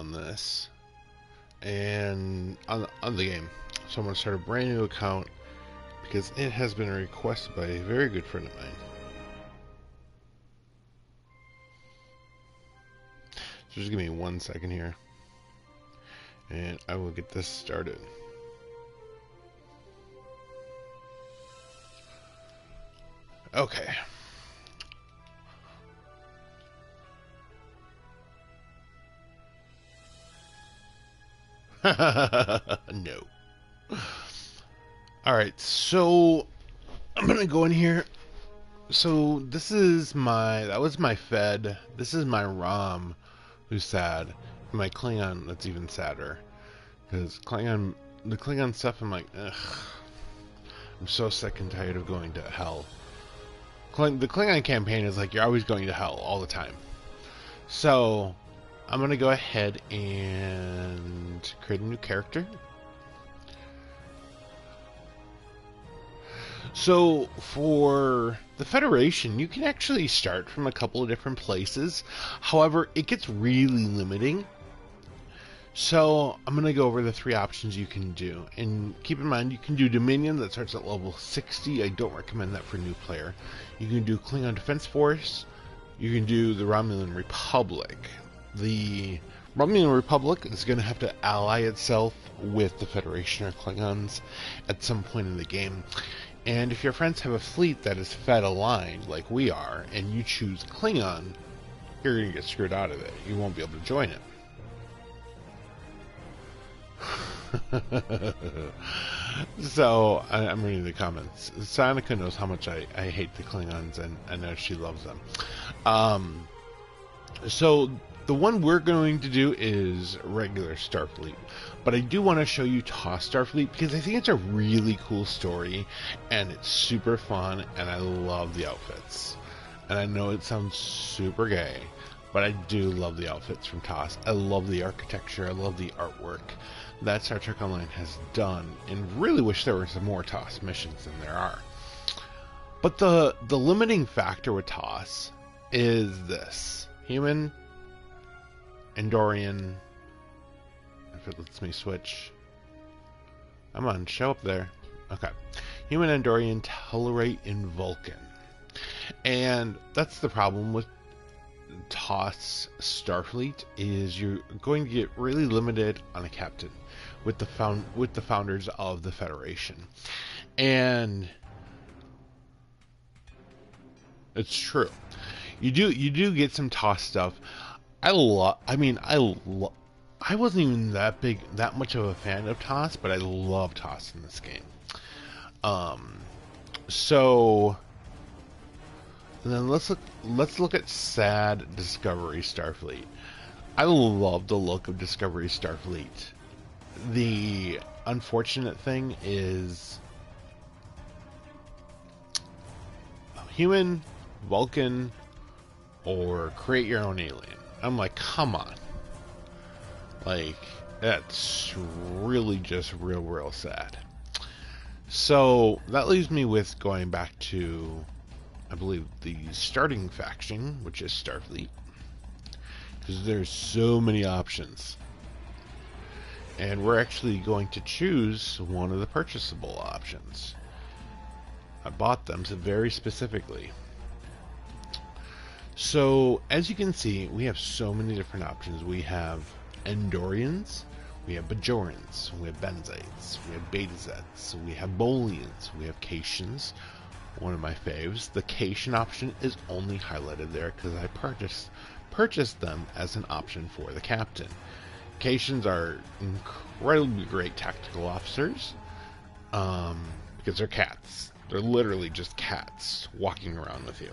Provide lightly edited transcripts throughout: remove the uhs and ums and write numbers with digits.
on this and on the game. So I'm going to start a brand new account because it has been requested by a very good friend of mine. So just give me 1 second here and I will get this started. Okay. No. Alright, so I'm gonna go in here. So that was my Fed. This is my Rom, who's sad. And my Klingon, that's even sadder. Because the Klingon stuff, I'm like, ugh. I'm so sick and tired of going to hell. The Klingon campaign is like, you're always going to hell, all the time. So, I'm going to go ahead and create a new character. So, for the Federation, you can actually start from a couple of different places. However, it gets really limiting. So, I'm going to go over the 3 options you can do. And keep in mind, you can do Dominion, that starts at level 60. I don't recommend that for a new player. You can do Klingon Defense Force. You can do the Romulan Republic. The Romulan Republic is going to have to ally itself with the Federation or Klingons at some point in the game. And if your friends have a fleet that is Fed aligned, like we are, and you choose Klingon, you're going to get screwed out of it. You won't be able to join it. So, I'm reading the comments. Sonica knows how much I hate the Klingons, and I know she loves them. So, the one we're going to do is regular Starfleet. But I do want to show you TOS Starfleet because I think it's a really cool story, and it's super fun, and I love the outfits. And I know it sounds super gay, but I do love the outfits from TOS. I love the architecture, I love the artwork that Star Trek Online has done, and really wish there were some more TOS missions than there are. But the limiting factor with TOS is this. Human, Andorian, if it lets me switch. Come on, show up there. Okay. Human, Andorian, Tellarite, and Vulcan. And that's the problem with TOS Starfleet, is you're going to get really limited on a captain with the founders of the Federation. And it's true. You do get some TOS stuff. I wasn't even that much of a fan of TOS, but I love TOS in this game. So and then let's look at sad Discovery Starfleet. I love the look of Discovery Starfleet. The unfortunate thing is Human, Vulcan, or create your own alien. I'm like, come on. Like, that's really just real sad. So that leaves me with going back to, I believe, the starting faction, which is Starfleet, because there's so many options. And we're actually going to choose one of the purchasable options. I bought them very specifically. So, as you can see, we have so many different options. We have Andorians, we have Bajorans, we have Benzites, we have Betazets, we have Bolians, we have Caitians, one of my faves. The Caitian option is only highlighted there because I purchased them as an option for the captain. Caitians are incredibly great tactical officers because they're cats. They're literally just cats walking around with you.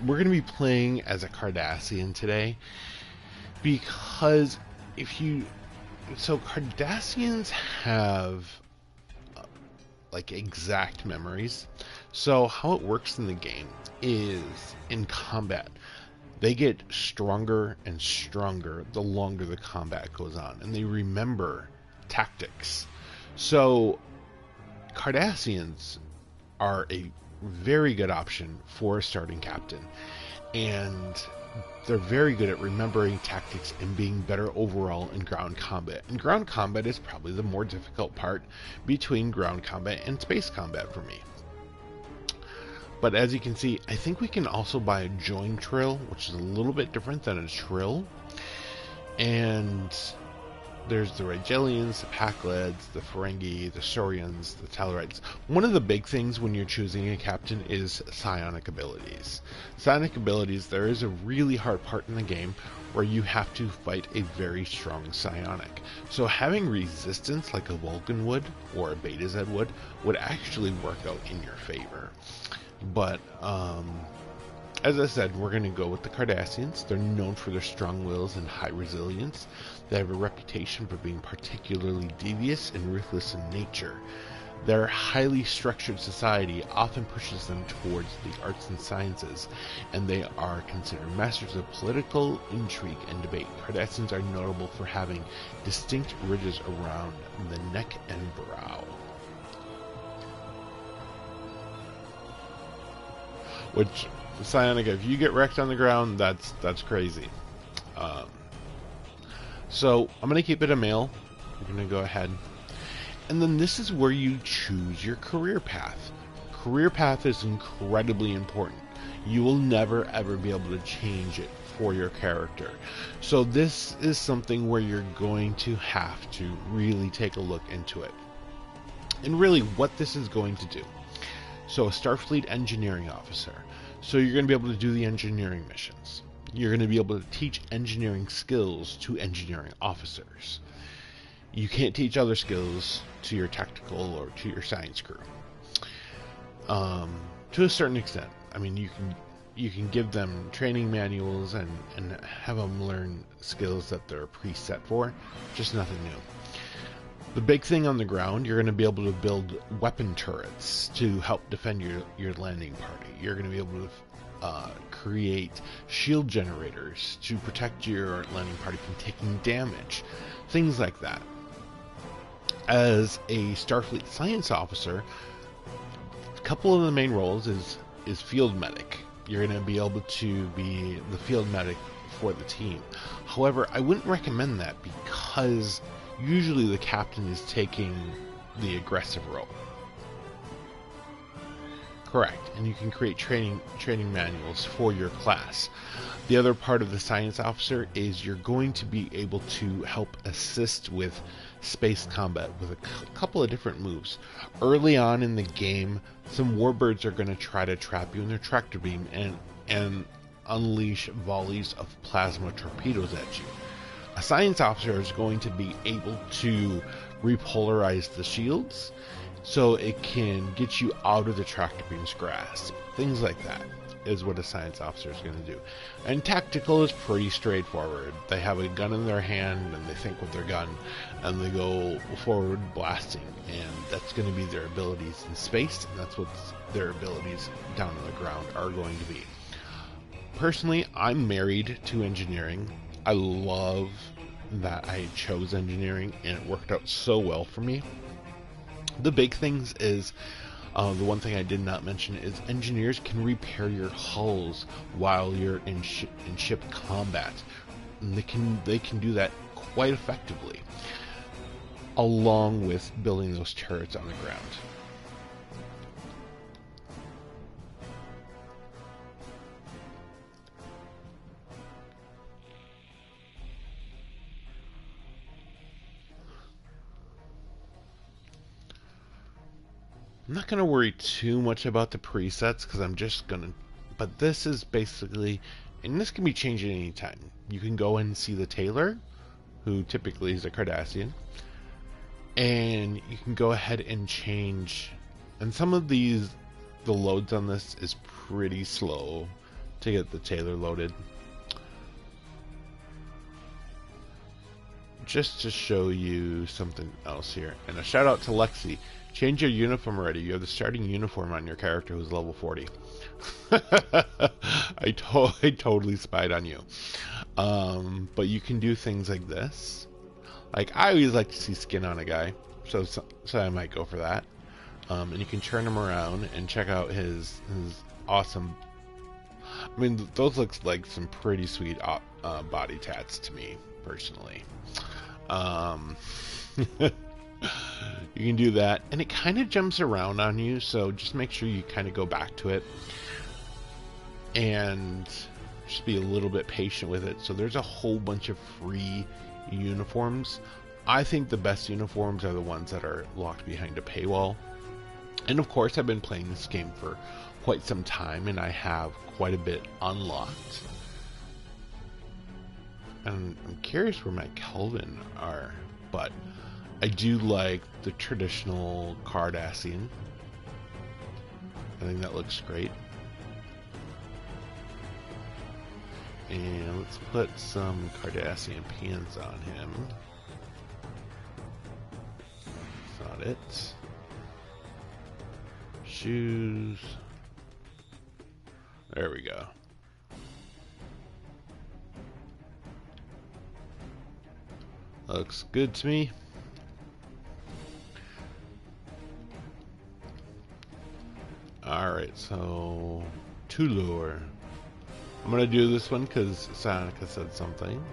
We're going to be playing as a Cardassian today because Cardassians have like exact memories. So how it works in the game is in combat, they get stronger and stronger the longer the combat goes on, and they remember tactics. So Cardassians are a very good option for a starting captain, and they're very good at remembering tactics and being better overall in ground combat. And ground combat is probably the more difficult part between ground combat and space combat for me. But as you can see, I think we can also buy a join trill, which is a little bit different than a trill. And there's the Rigelians, the Pakleds, the Ferengi, the Saurians, the Tellarites. One of the big things when you're choosing a captain is psionic abilities. Psionic abilities, there is a really hard part in the game where you have to fight a very strong psionic. So having resistance like a Vulcan would, or a Beta Z would actually work out in your favor. But, as I said, we're going to go with the Cardassians. They're known for their strong wills and high resilience. They have a reputation for being particularly devious and ruthless in nature. Their highly structured society often pushes them towards the arts and sciences, and they are considered masters of political intrigue and debate. Cardassians are notable for having distinct ridges around the neck and brow, which psionic, if you get wrecked on the ground, that's crazy. So I'm gonna keep it a male. We're gonna go ahead, and then this is where you choose your career path. Career path is incredibly important. You will never ever be able to change it for your character. So this is something where you're going to have to really take a look into it, and really what this is going to do. So a Starfleet engineering officer. So you're going to be able to do the engineering missions. You're going to be able to teach engineering skills to engineering officers. You can't teach other skills to your tactical or to your science crew. To a certain extent. I mean, you can give them training manuals and have them learn skills that they're preset for. Just nothing new. The big thing on the ground, you're going to be able to build weapon turrets to help defend your landing party. You're going to be able to create shield generators to protect your landing party from taking damage. Things like that. As a Starfleet science officer, a couple of the main roles is field medic. You're going to be able to be the field medic for the team. However, I wouldn't recommend that because usually the captain is taking the aggressive role. Correct, and you can create training manuals for your class. The other part of the science officer is you're going to be able to help assist with space combat with a couple of different moves. Early on in the game, some warbirds are going to try to trap you in their tractor beam and unleash volleys of plasma torpedoes at you. A science officer is going to be able to repolarize the shields so it can get you out of the tractor beam's grasp. Things like that is what a science officer is going to do. And tactical is pretty straightforward. They have a gun in their hand and they think with their gun and they go forward blasting, and that's going to be their abilities in space, and that's what their abilities down on the ground are going to be. Personally, I'm married to engineering. I love that I chose engineering and it worked out so well for me. The big things is, the one thing I did not mention is engineers can repair your hulls while you're in ship combat. And they can do that quite effectively, along with building those turrets on the ground. I'm not going to worry too much about the presets because I'm just going to... But this is basically... And this can be changed at any time. You can go and see the tailor, who typically is a Cardassian. And you can go ahead and change... And some of these... The loads on this is pretty slow to get the tailor loaded. Just to show you something else here. And a shout out to Lexi. Change your uniform already. You have the starting uniform on your character who's level 40. I totally spied on you. But you can do things like this. Like, I always like to see skin on a guy, so I might go for that. And you can turn him around and check out his awesome... I mean, those looks like some pretty sweet body tats to me, personally. Um, you can do that, and it kind of jumps around on you, so just make sure you kind of go back to it and just be a little bit patient with it. So there's a whole bunch of free uniforms. I think the best uniforms are the ones that are locked behind a paywall. And of course, I've been playing this game for quite some time, and I have quite a bit unlocked. And I'm curious where my Kelvin are, but I do like the traditional Cardassian. I think that looks great. And let's put some Cardassian pants on him. That's not it. Shoes. There we go. Looks good to me. Alright, so Tulor. I'm gonna do this one because Sonica said something.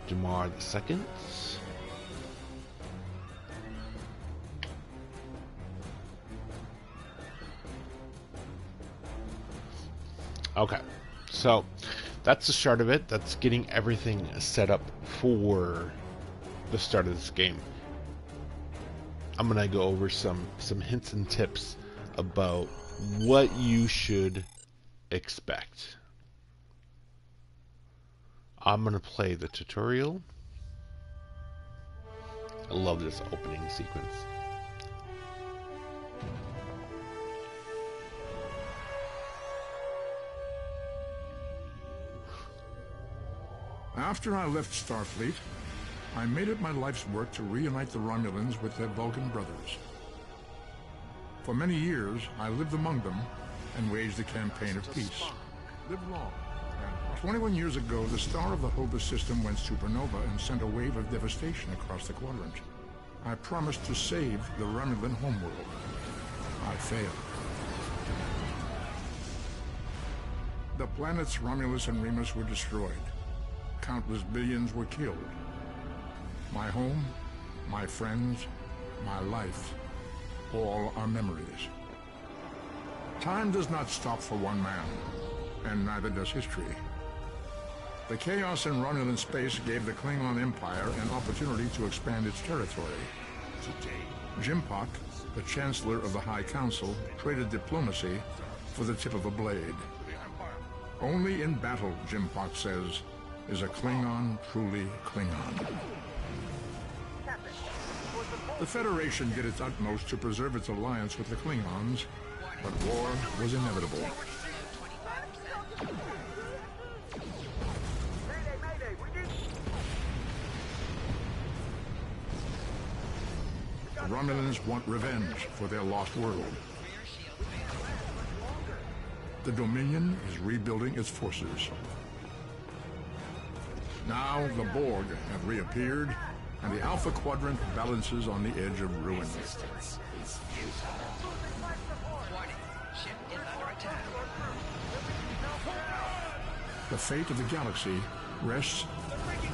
Jamar the Second. Okay, so that's the start of it. That's getting everything set up for the start of this game. I'm gonna go over some hints and tips about what you should expect. I'm gonna play the tutorial. I love this opening sequence. After I left Starfleet, I made it my life's work to reunite the Romulans with their Vulcan brothers. For many years, I lived among them and waged a campaign of peace. Live long. 21 years ago, the star of the Hobus system went supernova and sent a wave of devastation across the quadrant. I promised to save the Romulan homeworld. I failed. The planets Romulus and Remus were destroyed. Countless billions were killed. My home, my friends, my life, all are memories. Time does not stop for one man, and neither does history. The chaos in Romulan space gave the Klingon Empire an opportunity to expand its territory. Jimpak, the Chancellor of the High Council, traded diplomacy for the tip of a blade. Only in battle, Jimpak says, is a Klingon truly Klingon. The Federation did its utmost to preserve its alliance with the Klingons, but war was inevitable. The Romulans want revenge for their lost world. The Dominion is rebuilding its forces. Now the Borg have reappeared, and the Alpha Quadrant balances on the edge of ruin. The fate of the galaxy rests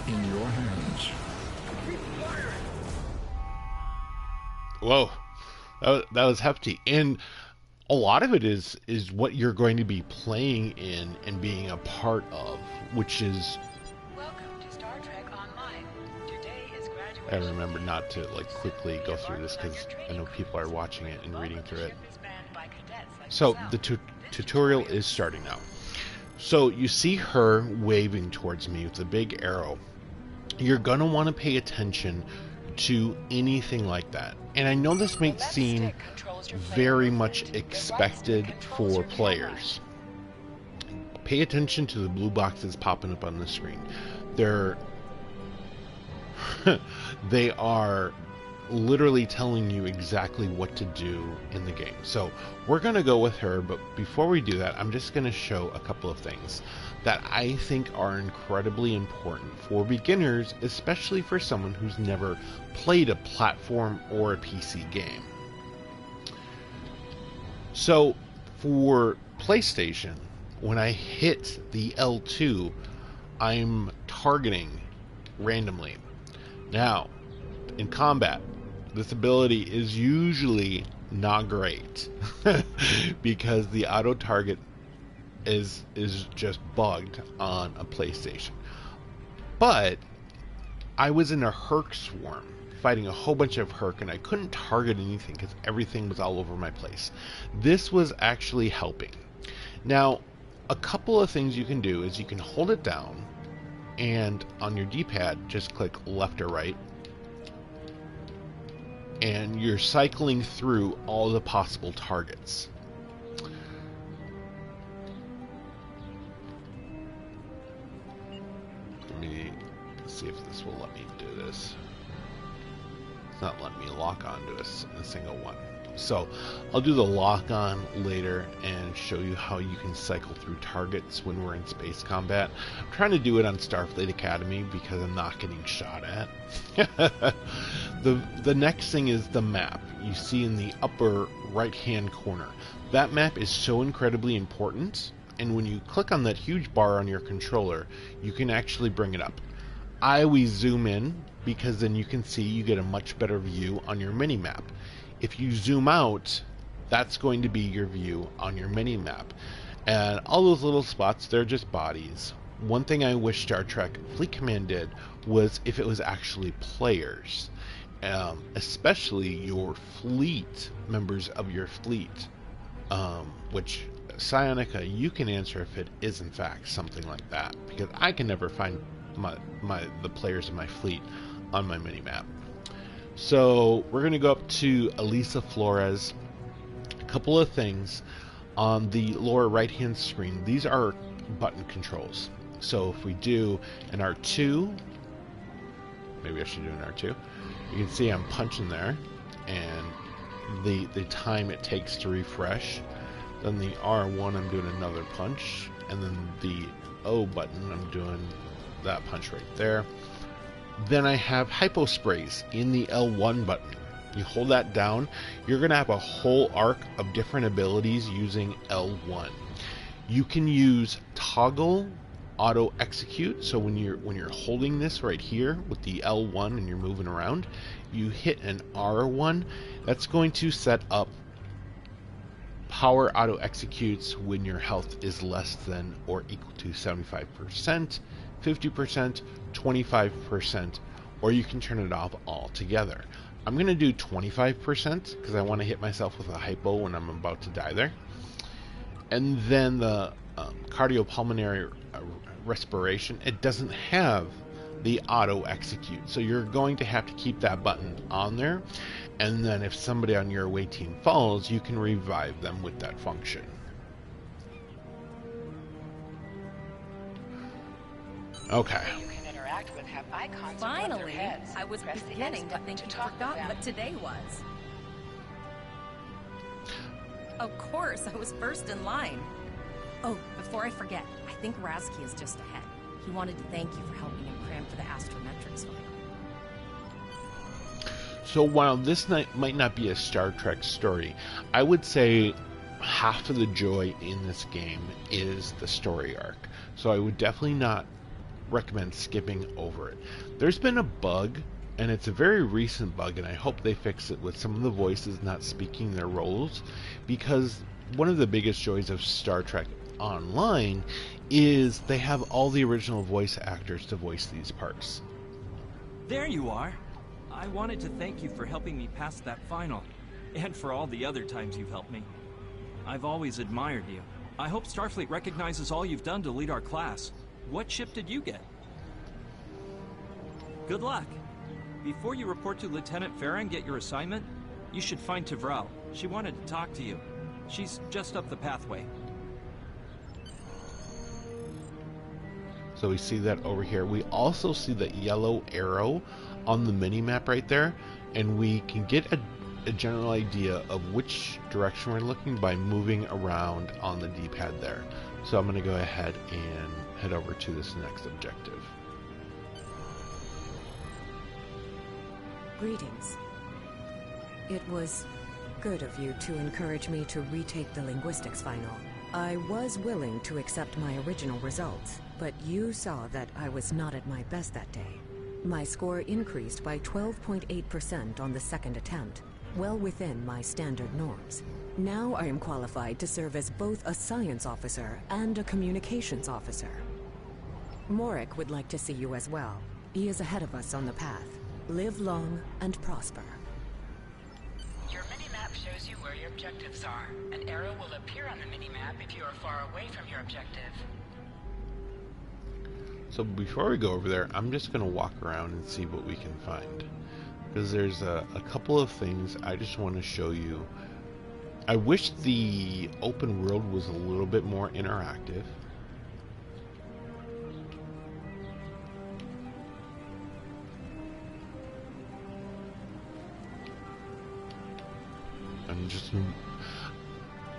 in your hands. Whoa, that was hefty, and a lot of it is what you're going to be playing in and being a part of, which is. I remember not to quickly go through this because I know people are watching it and reading through it. So the tutorial is starting now. So you see her waving towards me with a big arrow. You're going to want to pay attention to anything like that. And I know this might seem very much expected for players. Pay attention to the blue boxes popping up on the screen. They are literally telling you exactly what to do in the game. So we're going to go with her, but before we do that, I'm just going to show a couple of things that I think are incredibly important for beginners, especially for someone who's never played a platform or a PC game. So for PlayStation, when I hit the L2, I'm targeting randomly. Now, in combat, this ability is usually not great because the auto target is just bugged on a PlayStation. But I was in a Herc swarm fighting a whole bunch of Herc, and I couldn't target anything because everything was all over my place. This was actually helping. Now, a couple of things you can do is you can hold it down, and on your D-pad, just click left or right, and you're cycling through all the possible targets. Let me see if this will let me do this. It's not letting me lock onto a single one. So I'll do the lock on later and show you how you can cycle through targets when we're in space combat. I'm trying to do it on Starfleet Academy because I'm not getting shot at. The next thing is the map you see in the upper right hand corner. That map is so incredibly important, and when you click on that huge bar on your controller, you can actually bring it up. I always zoom in because then you can see, you get a much better view on your mini map. If you zoom out, that's going to be your view on your mini map. And all those little spots, they're just bodies. One thing I wish Star Trek Fleet Command did was if it was actually players, especially your fleet, members of your fleet, which Psionica, you can answer if it is in fact something like that, because I can never find the players of my fleet on my mini map. So we're going to go up to Elisa Flores. A couple of things on the lower right hand screen. These are button controls. So if we do an R2, maybe I should do an R2, you can see I'm punching there, and the time it takes to refresh. Then the R1, I'm doing another punch, and then the O button, I'm doing that punch right there. Then I have hypo sprays in the L1 button. You hold that down, you're going to have a whole arc of different abilities using L1. You can use toggle auto execute, so when you're holding this right here with the L1 and you're moving around, you hit an R1, that's going to set up power auto executes when your health is less than or equal to 75%, 50%, 25%, or you can turn it off altogether. I'm going to do 25% because I want to hit myself with a hypo when I'm about to die there. And then the cardiopulmonary respiration, it doesn't have the auto execute, so you're going to have to keep that button on there, and then if somebody on your away team falls, you can revive them with that function. Okay. Finally, I was beginning to think you'd forgotten what today was. Of course, I was first in line. Oh, before I forget, I think Razki is just ahead. He wanted to thank you for helping him cram for the astrometrics final. So while this might not be a Star Trek story, I would say half of the joy in this game is the story arc. So I would definitely not recommend skipping over it. There's been a bug, and it's a very recent bug, and I hope they fix it with some of the voices not speaking their roles, because one of the biggest joys of Star Trek Online is they have all the original voice actors to voice these parts. There you are. I wanted to thank you for helping me pass that final, and for all the other times you've helped me. I've always admired you. I hope Starfleet recognizes all you've done to lead our class. What ship did you get? Good luck. Before you report to Lieutenant Farah and get your assignment, you should find Tavral. She wanted to talk to you. She's just up the pathway. So we see that over here. We also see that yellow arrow on the mini map right there, and we can get a general idea of which direction we're looking by moving around on the D-pad there. So I'm going to go ahead and head over to this next objective. Greetings. It was good of you to encourage me to retake the linguistics final. I was willing to accept my original results, but you saw that I was not at my best that day. My score increased by 12.8% on the second attempt, well within my standard norms. Now I am qualified to serve as both a science officer and a communications officer. Morik would like to see you as well. He is ahead of us on the path. Live long and prosper. Your mini-map shows you where your objectives are. An arrow will appear on the mini-map if you are far away from your objective. So before we go over there, I'm just going to walk around and see what we can find. Because there's a couple of things I just want to show you. I wish the open world was a little bit more interactive. I'm just...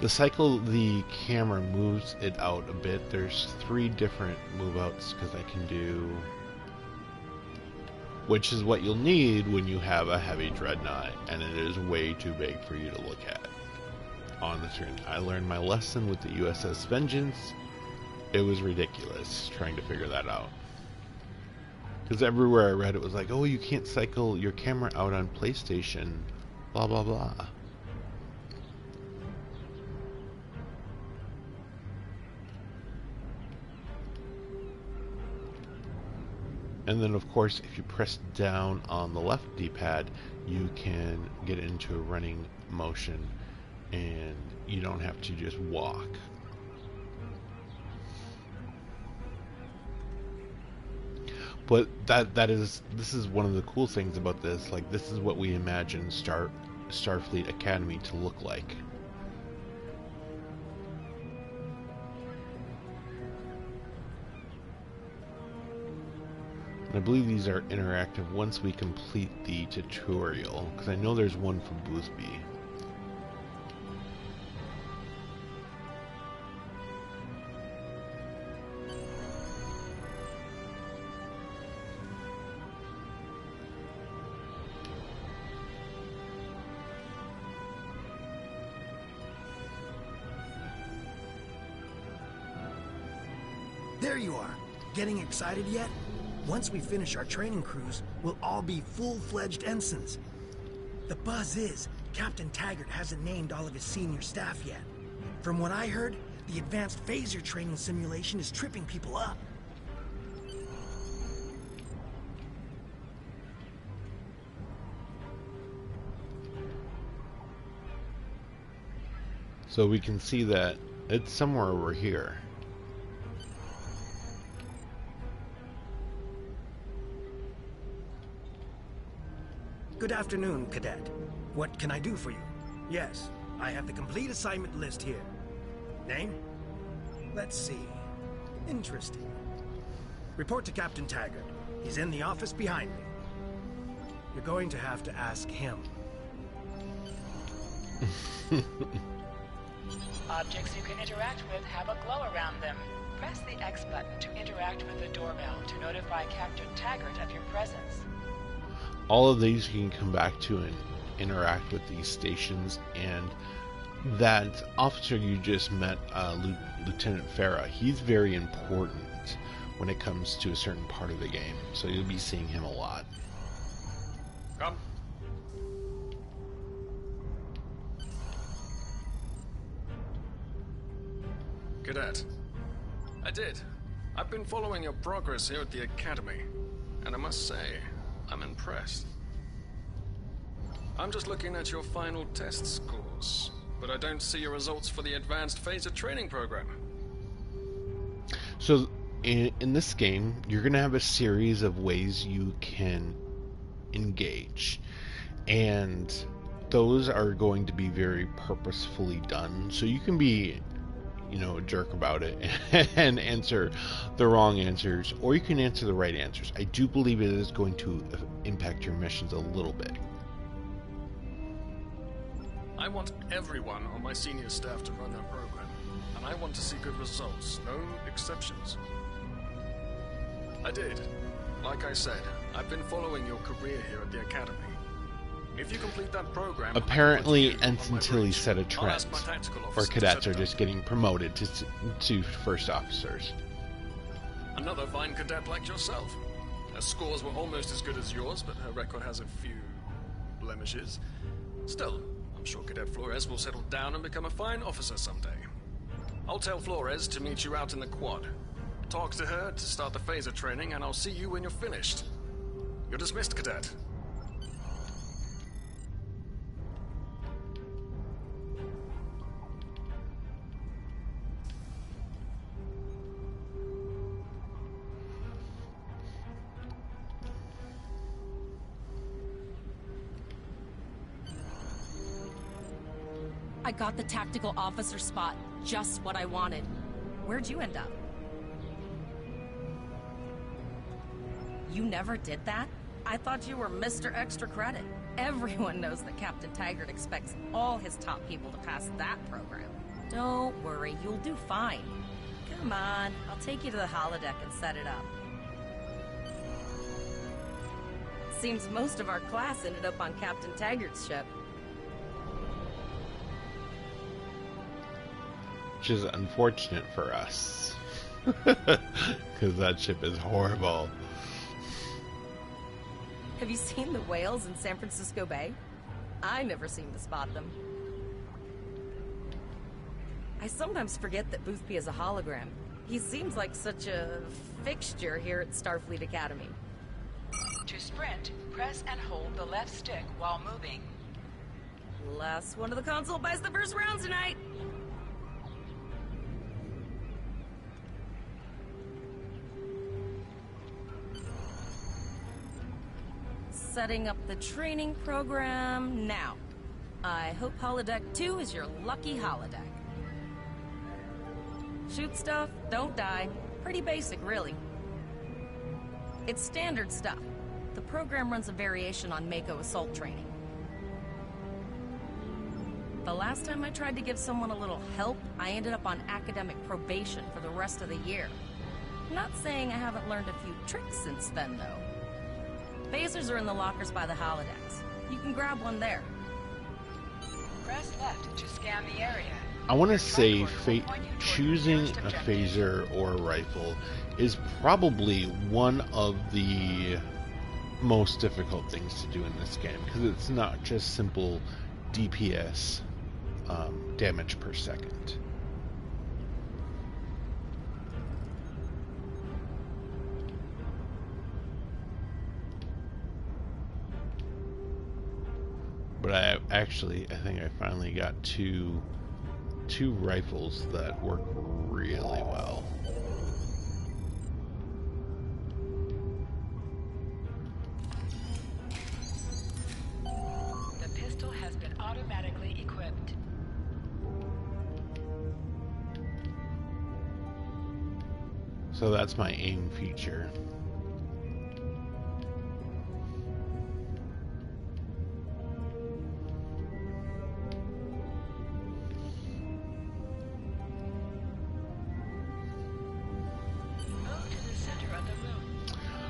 The cycle, the camera moves it out a bit. There's 3 different move outs because I can do, which is what you'll need when you have a heavy dreadnought, and it is way too big for you to look at on the screen. I learned my lesson with the USS Vengeance. It was ridiculous trying to figure that out. Because everywhere I read it was like, oh, you can't cycle your camera out on PlayStation, blah blah blah. And then of course, if you press down on the left D-pad, you can get into a running motion and you don't have to just walk. But this is one of the cool things about this. Like, this is what we imagine Starfleet Academy to look like. I believe these are interactive once we complete the tutorial, because I know there's one for Boothby. There you are. Getting excited yet? Once we finish our training cruise, we'll all be full-fledged ensigns. The buzz is, Captain Taggart hasn't named all of his senior staff yet. From what I heard, the advanced phaser training simulation is tripping people up. So we can see that it's somewhere over here. Good afternoon, Cadet. What can I do for you? Yes, I have the complete assignment list here. Name? Let's see. Interesting. Report to Captain Taggart. He's in the office behind me. You're going to have to ask him. Objects you can interact with have a glow around them. Press the X button to interact with the doorbell to notify Captain Taggart of your presence. All of these you can come back to and interact with these stations, and that officer you just met, Lieutenant Farah, he's very important when it comes to a certain part of the game, so you'll be seeing him a lot. Come. Cadet, I did. I've been following your progress here at the Academy, and I must say, I'm impressed. I'm just looking at your final test scores, but I don't see your results for the Advanced Phaser Training Program. So, in this game, you're going to have a series of ways you can engage, and those are going to be very purposefully done. So you can be, a jerk about it and answer the wrong answers, or you can answer the right answers. I do believe it is going to impact your missions a little bit. I want everyone on my senior staff to run that program, and I want to see good results, no exceptions. I did. Like I said, I've been following your career here at the Academy. If you complete that program... Apparently, Ensign Tilly set a I'll trend, ask my tactical officer where to cadets set are it just up. getting promoted to first officers. Another fine cadet like yourself. Her scores were almost as good as yours, but her record has a few blemishes. Still, I'm sure Cadet Flores will settle down and become a fine officer someday. I'll tell Flores to meet you out in the quad. Talk to her to start the phaser training, and I'll see you when you're finished. You're dismissed, Cadet. I got the tactical officer spot. Just what I wanted. Where'd you end up? You never did that? I thought you were Mr. Extra Credit. Everyone knows that Captain Taggart expects all his top people to pass that program. Don't worry, you'll do fine. Come on, I'll take you to the holodeck and set it up. Seems most of our class ended up on Captain Taggart's ship. Which is unfortunate for us. Because that ship is horrible. Have you seen the whales in San Francisco Bay? I never seem to spot them. I sometimes forget that Boothby is a hologram. He seems like such a fixture here at Starfleet Academy. To sprint, press and hold the left stick while moving. Last one of the console buys the first round tonight! Setting up the training program now. I hope Holodeck 2 is your lucky holodeck. Shoot stuff, don't die. Pretty basic, really. It's standard stuff. The program runs a variation on Mako assault training. The last time I tried to give someone a little help, I ended up on academic probation for the rest of the year. Not saying I haven't learned a few tricks since then, though. Phasers are in the lockers by the holodecks. You can grab one there. Press left to scan the area. I want to say choosing a phaser or a rifle is probably one of the most difficult things to do in this game, because it's not just simple DPS damage per second. But I think I finally got two rifles that work really well. The pistol has been automatically equipped. So that's my aim feature.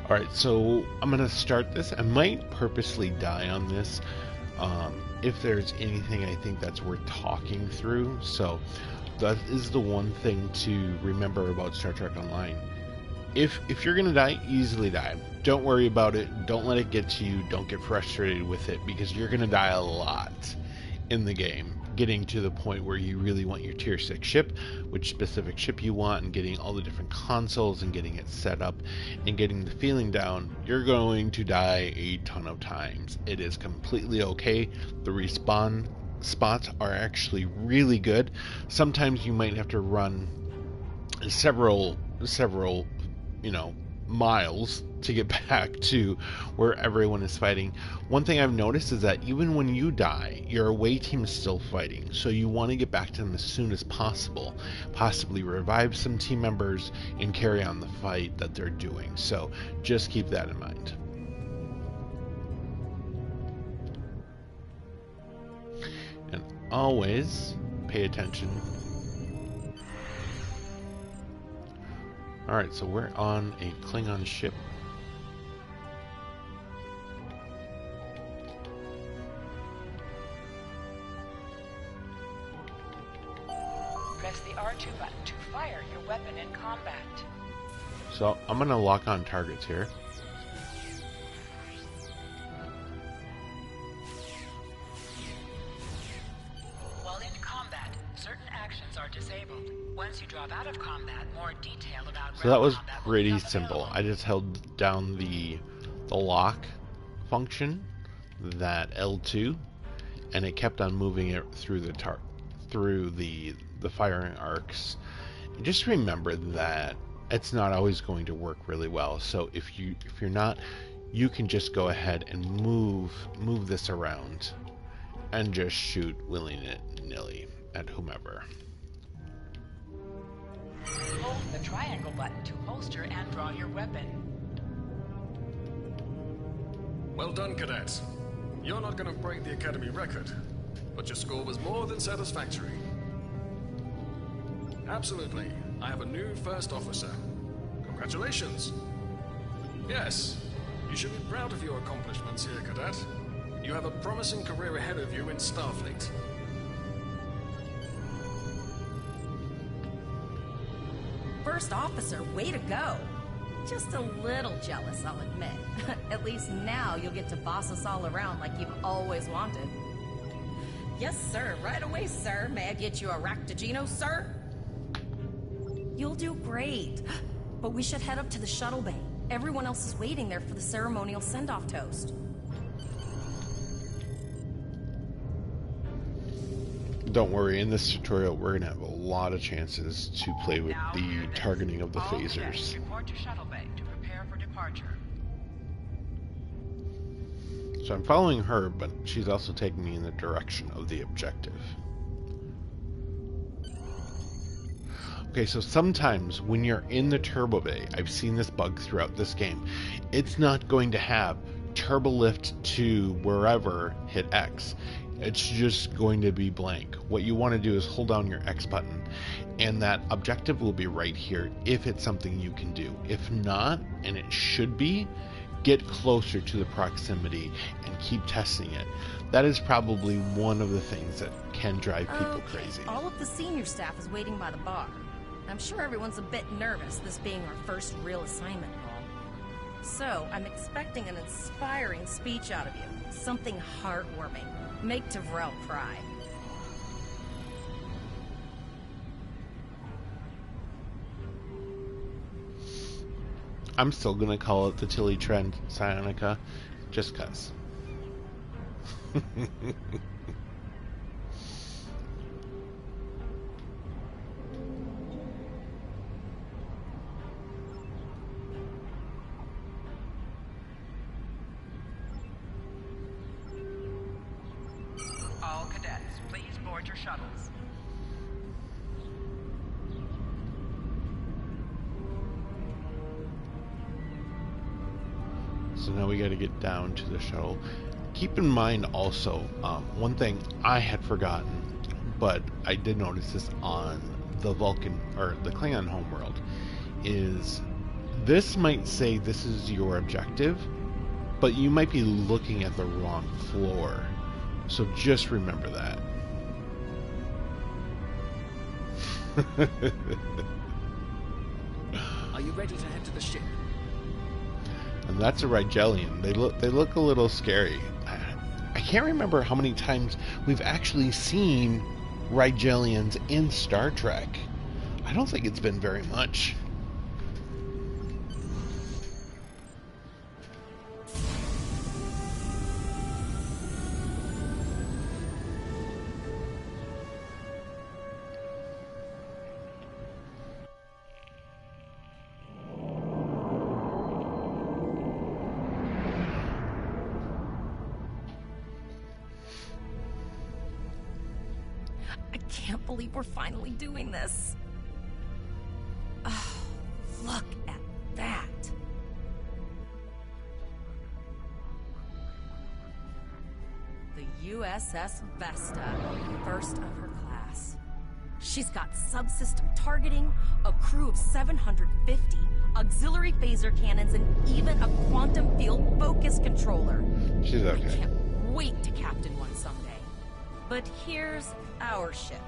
Alright, so I'm going to start this. I might purposely die on this if there's anything I think that's worth talking through. So that is the one thing to remember about Star Trek Online. If you're going to die, easily die. Don't worry about it. Don't let it get to you. Don't get frustrated with it, because you're going to die a lot in the game. Getting to the point where you really want your tier 6 ship, which specific ship you want, and getting all the different consoles and getting it set up and getting the feeling down, you're going to die a ton of times. It is completely okay. The respawn spots are actually really good. Sometimes you might have to run several miles to get back to where everyone is fighting. One thing I've noticed is that even when you die, your away team is still fighting, so you want to get back to them as soon as possible, possibly revive some team members and carry on the fight that they're doing. So just keep that in mind. And always pay attention. Alright, so we're on a Klingon ship. Press the R2 button to fire your weapon in combat. So I'm going to lock on targets here. While in combat, certain actions are disabled. Once you drop out of combat, more detail about So that was combat will pretty become simple. available. I just held down the lock function, that L2, and it kept on moving it through the firing arcs. And just remember that it's not always going to work really well. So if you're not, you can just go ahead and move this around and just shoot willy-nilly at whomever. Hold the triangle button to holster and draw your weapon. Well done, cadets. You're not going to break the Academy record, but your score was more than satisfactory. Absolutely. I have a new first officer. Congratulations. Yes, you should be proud of your accomplishments here, cadet. You have a promising career ahead of you in Starfleet. First officer, way to go. Just a little jealous, I'll admit. At least now you'll get to boss us all around like you've always wanted. Yes, sir. Right away, sir. May I get you a Raktajino, sir? You'll do great. But we should head up to the shuttle bay. Everyone else is waiting there for the ceremonial send-off toast. Don't worry, in this tutorial we're going to have a lot of chances to play with Now the hear this. targeting of the All cadets phasers. report to shuttle bay to prepare for departure. So I'm following her, but she's also taking me in the direction of the objective. Okay, so sometimes when you're in the turbo bay, I've seen this bug throughout this game, it's not going to have turbo lift to wherever, hit X. It's just going to be blank. What you want to do is hold down your X button, and that objective will be right here if it's something you can do. If not, and it should be, get closer to the proximity and keep testing it. That is probably one of the things that can drive people crazy. All of the senior staff is waiting by the bar. I'm sure everyone's a bit nervous, this being our first real assignment role. So, I'm expecting an inspiring speech out of you. Something heartwarming. Make Tavrel cry. I'm still gonna call it the Tilly Trend Psionica, just cuz. All cadets, please board your shuttles. So now we got to get down to the shuttle. Keep in mind also, one thing I had forgotten, but I did notice this on the Vulcan, or the Klingon homeworld, is this might say this is your objective, but you might be looking at the wrong floor. So just remember that. Are you ready to head to the ship? And that's a Rigelian. They look a little scary. I can't remember how many times we've actually seen Rigelians in Star Trek. I don't think it's been very much. can't believe we're finally doing this. Oh, look at that. The USS Vesta, first of her class. She's got subsystem targeting, a crew of 750, auxiliary phaser cannons, and even a quantum field focus controller. She's I okay. can't wait to captain one someday. But here's our ship.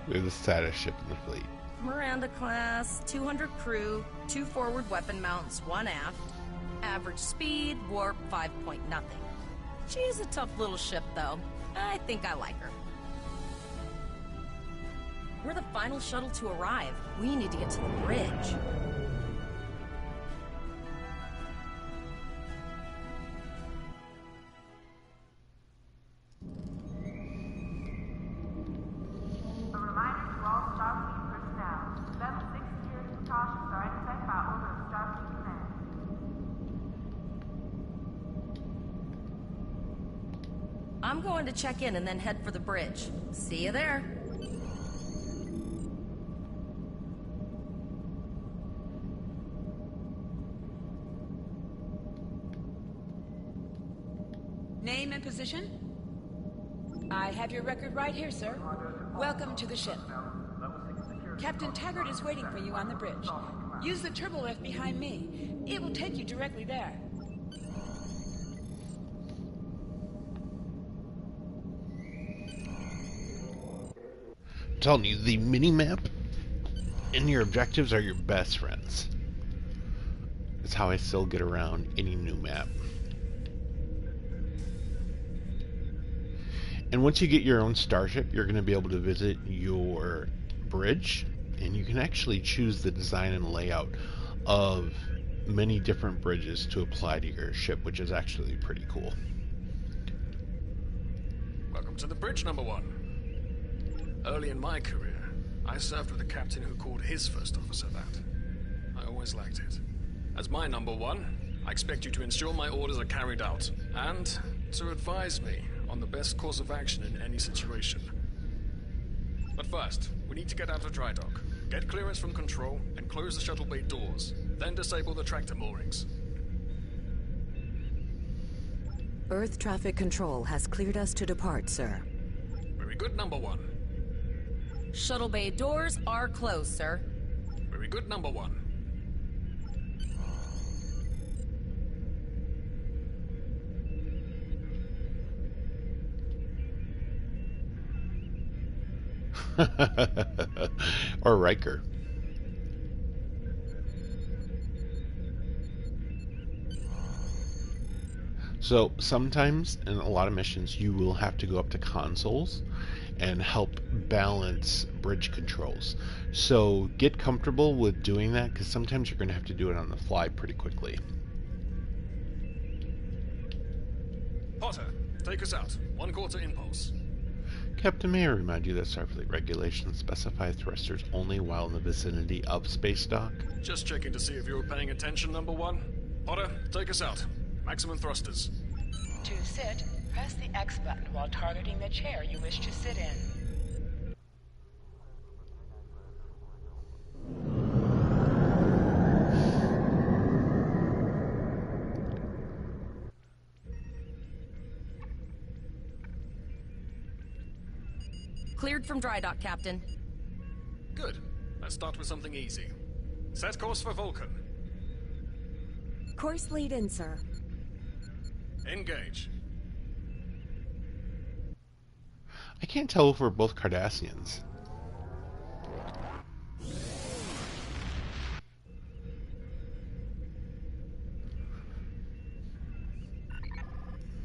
We're the saddest ship in the fleet. Miranda class, 200 crew, 2 forward weapon mounts, 1 aft. Average speed, warp 5 point nothing. She's a tough little ship, though. I think I like her. We're the final shuttle to arrive. We need to get to the bridge. A reminder to all Starfleet personnel. Level 6 security precautions are in effect by order of Starfleet Command. I'm going to check in and then head for the bridge. See you there. Name and position? I have your record right here, sir. Welcome to the ship. Captain Taggart is waiting for you on the bridge. Use the turbo lift behind me. It will take you directly there. I'm telling you, the mini-map and your objectives are your best friends. It's how I still get around any new map. And once you get your own starship, you're going to be able to visit your bridge, and you can actually choose the design and layout of many different bridges to apply to your ship, which is actually pretty cool. Welcome to the bridge, number 1. Early in my career, I served with a captain who called his first officer that. I always liked it. As my number 1, I expect you to ensure my orders are carried out, and to advise me on the best course of action in any situation. But first, we need to get out of dry dock, get clearance from control, and close the shuttle bay doors, then disable the tractor moorings. Earth traffic control has cleared us to depart, sir. Very good, number 1. Shuttle bay doors are closed, sir. Very good, number 1. Or Riker. So sometimes in a lot of missions you will have to go up to consoles and help balance bridge controls. So get comfortable with doing that, because sometimes you're going to have to do it on the fly pretty quickly. Potter, take us out. 1/4 impulse. Captain, may I remind you that Starfleet regulations specify thrusters only while in the vicinity of space dock? Just checking to see if you were paying attention, number 1. Potter, take us out. Maximum thrusters. To sit, press the X button while targeting the chair you wish to sit in. Cleared from dry dock, Captain. Good. Let's start with something easy. Set course for Vulcan. Course lead in, sir. Engage. I can't tell if we're both Cardassians.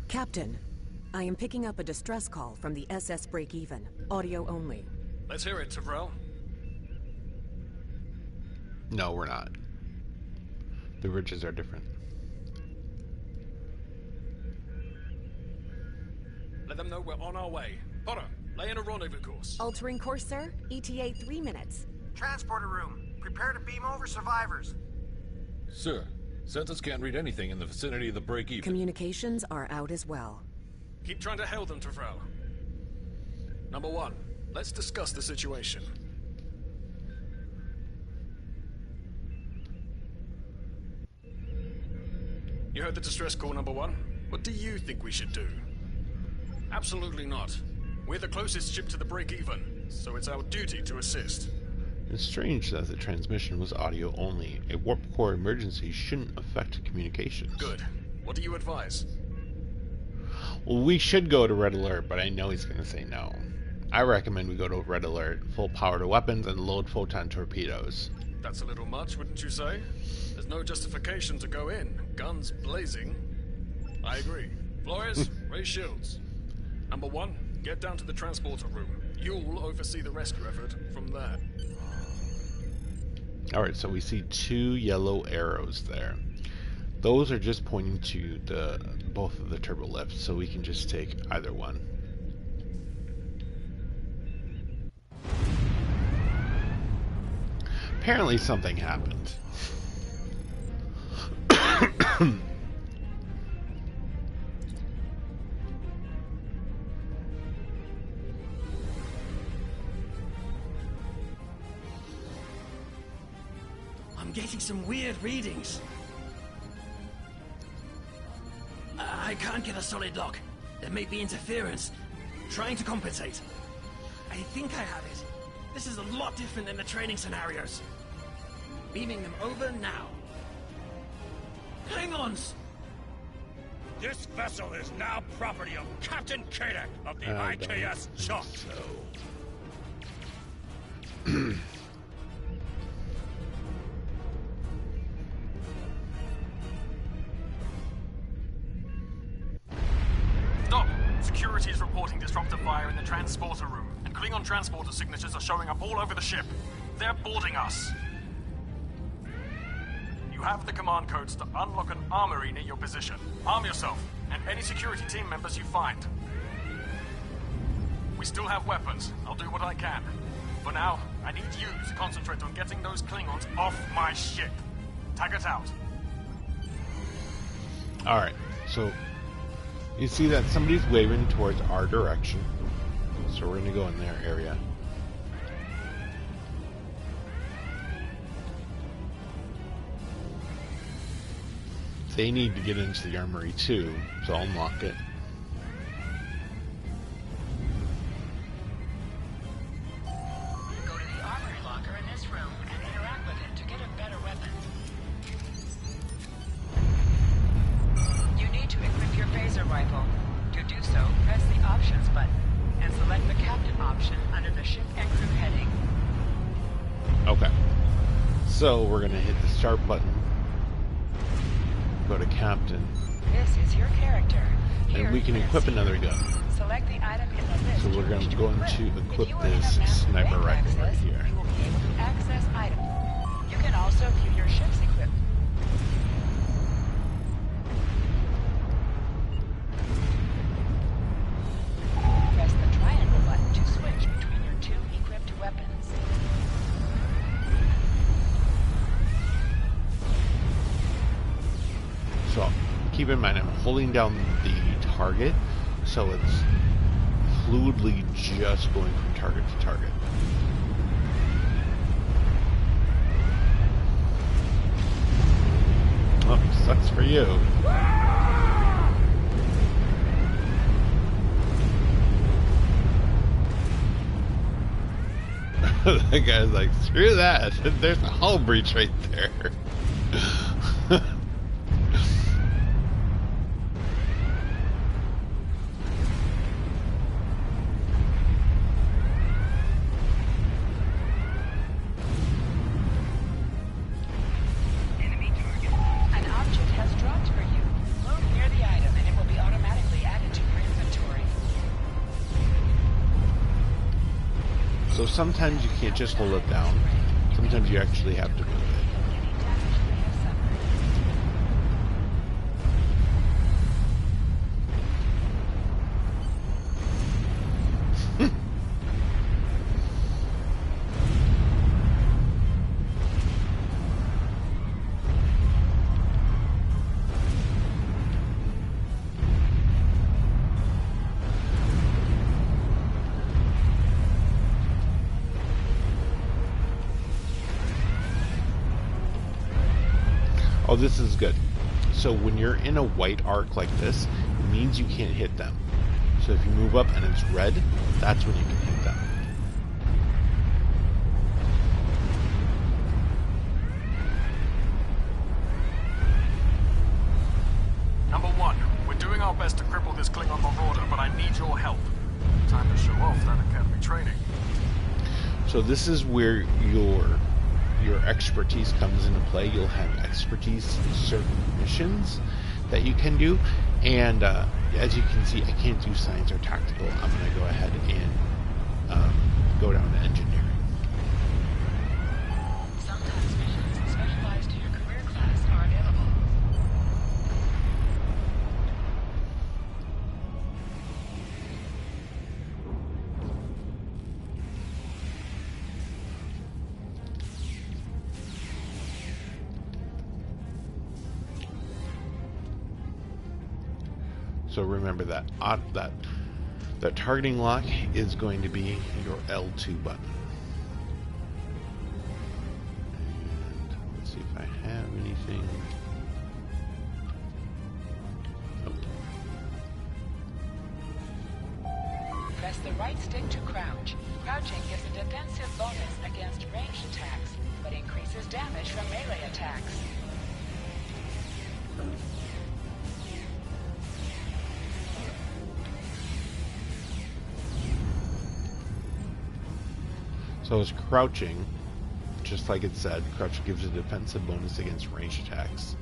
Captain, I am picking up a distress call from the SS Breakeven. Audio only. Let's hear it, Tyrell. No, we're not. The ridges are different. Let them know we're on our way. Potter, lay in a rendezvous course. Altering course, sir. ETA 3 minutes. Transporter room. Prepare to beam over survivors. Sir, Census can't read anything in the vicinity of the break-even. Communications are out as well. Keep trying to hail them, Tyrell. Number 1, Let's discuss the situation. You heard the distress call, number one? What do you think we should do? Absolutely not. We're the closest ship to the break-even, so it's our duty to assist. It's strange that the transmission was audio only. A warp core emergency shouldn't affect communications. Good. What do you advise? Well, we should go to Red Alert, but I know he's going to say no. I recommend we go to Red Alert, full power to weapons, and load photon torpedoes. That's a little much, wouldn't you say? There's no justification to go in. Guns blazing. I agree. Flores, raise shields. Number one, get down to the transporter room. You'll oversee the rescue effort from there. Alright, so we see 2 yellow arrows there. Those are just pointing to both of the turbo lifts, so we can just take either one. Apparently something happened. I'm getting some weird readings. I can't get a solid lock. There may be interference. Trying to compensate. I think I have it. This is a lot different than the training scenarios. Beaming them over now. Hang-ons! This vessel is now property of Captain Kadek of the IKS Chunk. Stop! Security is reporting disruptor fire in the transporter room, and Klingon transporter signatures are showing up all over the ship. They're boarding us. You have the command codes to unlock an armory near your position. Arm yourself, and any security team members you find. We still have weapons. I'll do what I can. For now, I need you to concentrate on getting those Klingons off my ship. Taggart out. Alright, so you see that somebody's waving towards our direction. So we're going to go in their area. They need to get into the armory too, so I'll unlock it. Go to the armory locker in this room and interact with it to get a better weapon. You need to equip your phaser rifle. To do so, press the options button and select the captain option under the ship and crew heading. Okay. So we're going to hit the start button. Go to captain. This is your character. And we can equip another gun. Select the item in the list. So we're going to equip this sniper rifle right here. You will be able to access items. You can also view your ship's equipment. Press the triangle button to switch between your 2 equipped weapons. So keep in mind I'm holding down the target, so it's fluidly just going from target to target. Oh, sucks for you. That guy's like, screw that. There's a hull breach right there. So sometimes you can't just hold it down. Sometimes you actually have to move it. Oh, this is good. So when you're in a white arc like this, it means you can't hit them. So if you move up and it's red, that's when you can hit them. Number 1, we're doing our best to cripple this Klingon marauder, but I need your help. Time to show off that academy training. So this is where your expertise comes into play. You'll have expertise in certain missions that you can do, and as you can see, I can't do science or tactical. I'm going to go ahead and go down to engineering. Sometimes missions specialized to your career class are available. So remember that that targeting lock is going to be your L2 button. And let's see if I have anything. Nope. Press the right stick to crouch. Crouching gives a defensive bonus against ranged attacks, but increases damage from melee attacks. So it's crouching, just like it said. Crouching gives a defensive bonus against ranged attacks.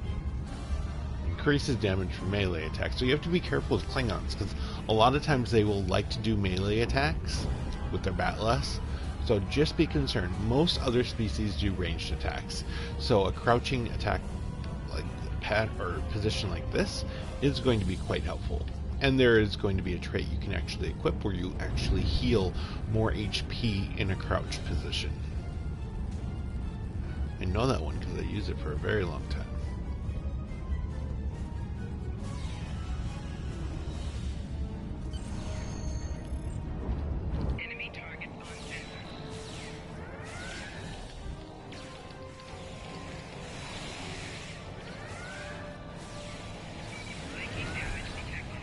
Increases damage from melee attacks. So you have to be careful with Klingons, because a lot of times they will like to do melee attacks with their Bat'leth. So just be concerned. Most other species do ranged attacks. So a crouching attack, like pat or position like this, is going to be quite helpful. And there is going to be a trait you can actually equip where you actually heal more HP in a crouched position. I know that one because I used it for a very long time. Enemy target on sensor. Breaking damage detected.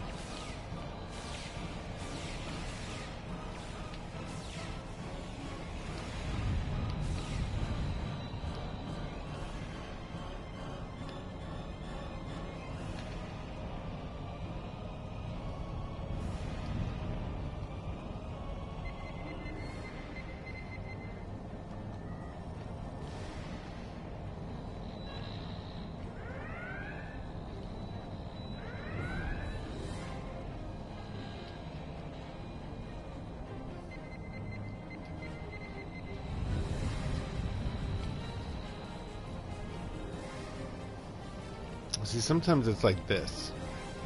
See, sometimes it's like this,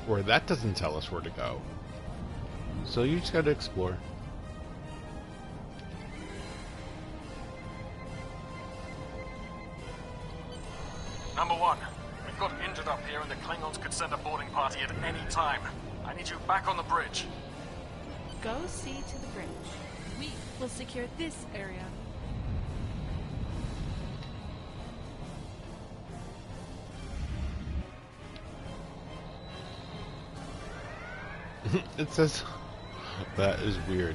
where that doesn't tell us where to go. So you just gotta explore. Number 1, we've got injured up here and the Klingons could send a boarding party at any time. I need you back on the bridge. Go see to the bridge. We will secure this area. It says that is weird.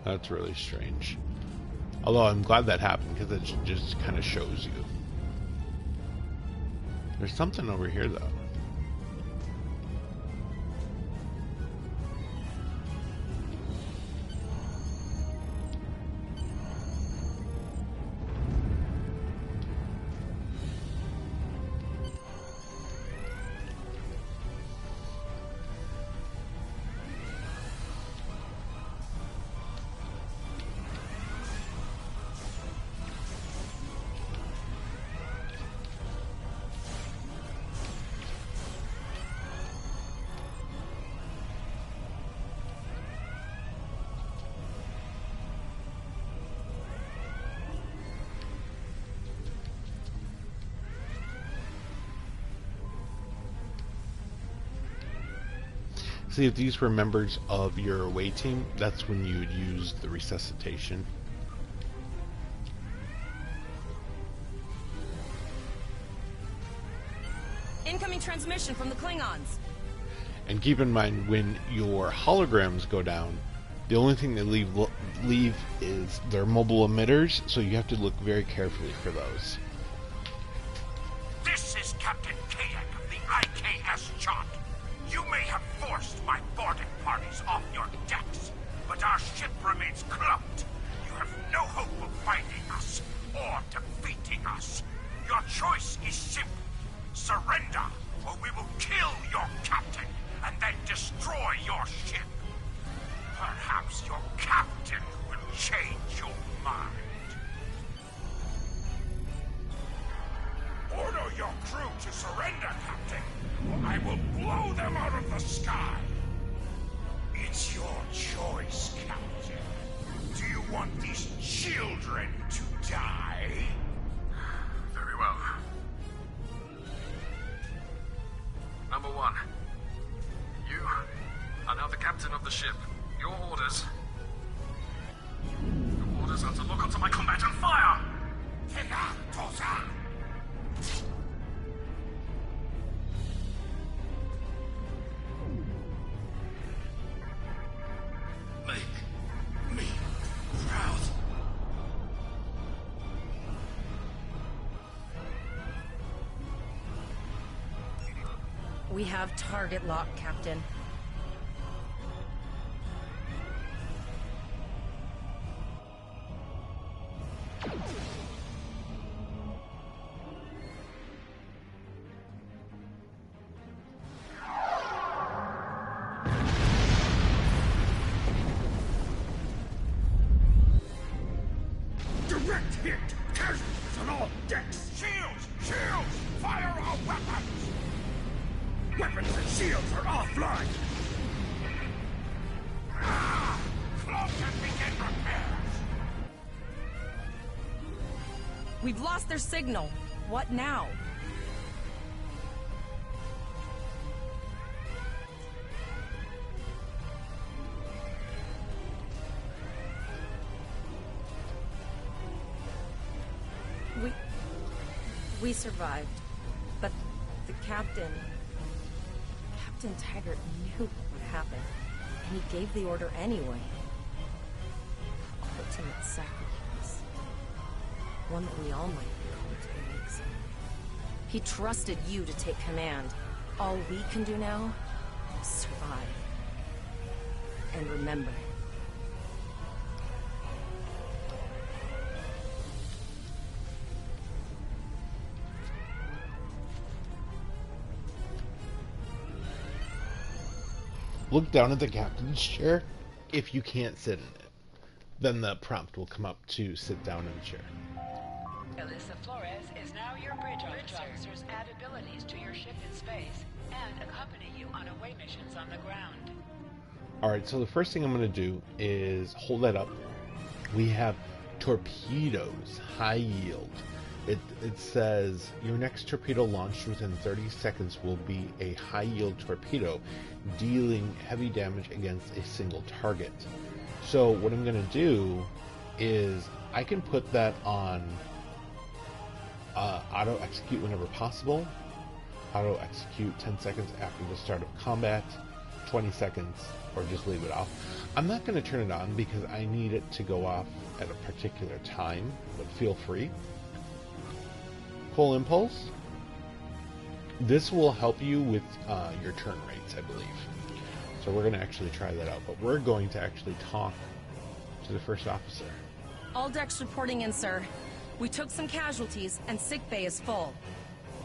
That's really strange. Although I'm glad that happened because it just kind of shows you. There's something over here though. See, if these were members of your away team, that's when you would use the resuscitation. Incoming transmission from the Klingons. And keep in mind, when your holograms go down, the only thing they leave is their mobile emitters, so you have to look very carefully for those. This is Captain Kadek of the IKS Chant. You may have forced my boarding parties off your decks, but our ship remains clumped. You have no hope of finding us or defeating us. Your choice is simple. Surrender, or we will kill your captain and then destroy your ship. Perhaps your captain will change your mind. Order your crew to surrender, Captain, or I will blow them out of the sky. It's your choice, Captain. Do you want these children to die? Very well. Number one, you are now the captain of the ship. Your orders are to look onto my combat and fire! Tega Tosa! Make me proud. We have target lock, Captain. Direct hit! Casualties on all decks! Shields! Shields! Fire our weapons! Weapons and shields are offline! Cloak and begin repairs! We've lost their signal. What now? We survived, but the Captain Taggart knew what would happen, and he gave the order anyway. Ultimate sacrifice. One that we all might be called to make. He trusted you to take command. All we can do now is survive. And remember. Look down at the captain's chair. If you can't sit in it, then the prompt will come up to sit down in the chair. Alyssa Flores is now your bridge officers. Add abilities to your ship in space and accompany you on away missions on the ground. Alright, so the first thing I'm going to do is hold that up. We have torpedoes, high yield. It says your next torpedo launched within 30 seconds will be a high yield torpedo, dealing heavy damage against a single target. So what I'm going to do is I can put that on auto execute whenever possible, auto execute 10 seconds after the start of combat, 20 seconds, or just leave it off. I'm not going to turn it on because I need it to go off at a particular time, but feel free. Full impulse. This will help you with your turn rates, I believe. So we're going to actually try that out, but we're going to actually talk to the first officer. All decks reporting in, sir. We took some casualties, and sickbay is full.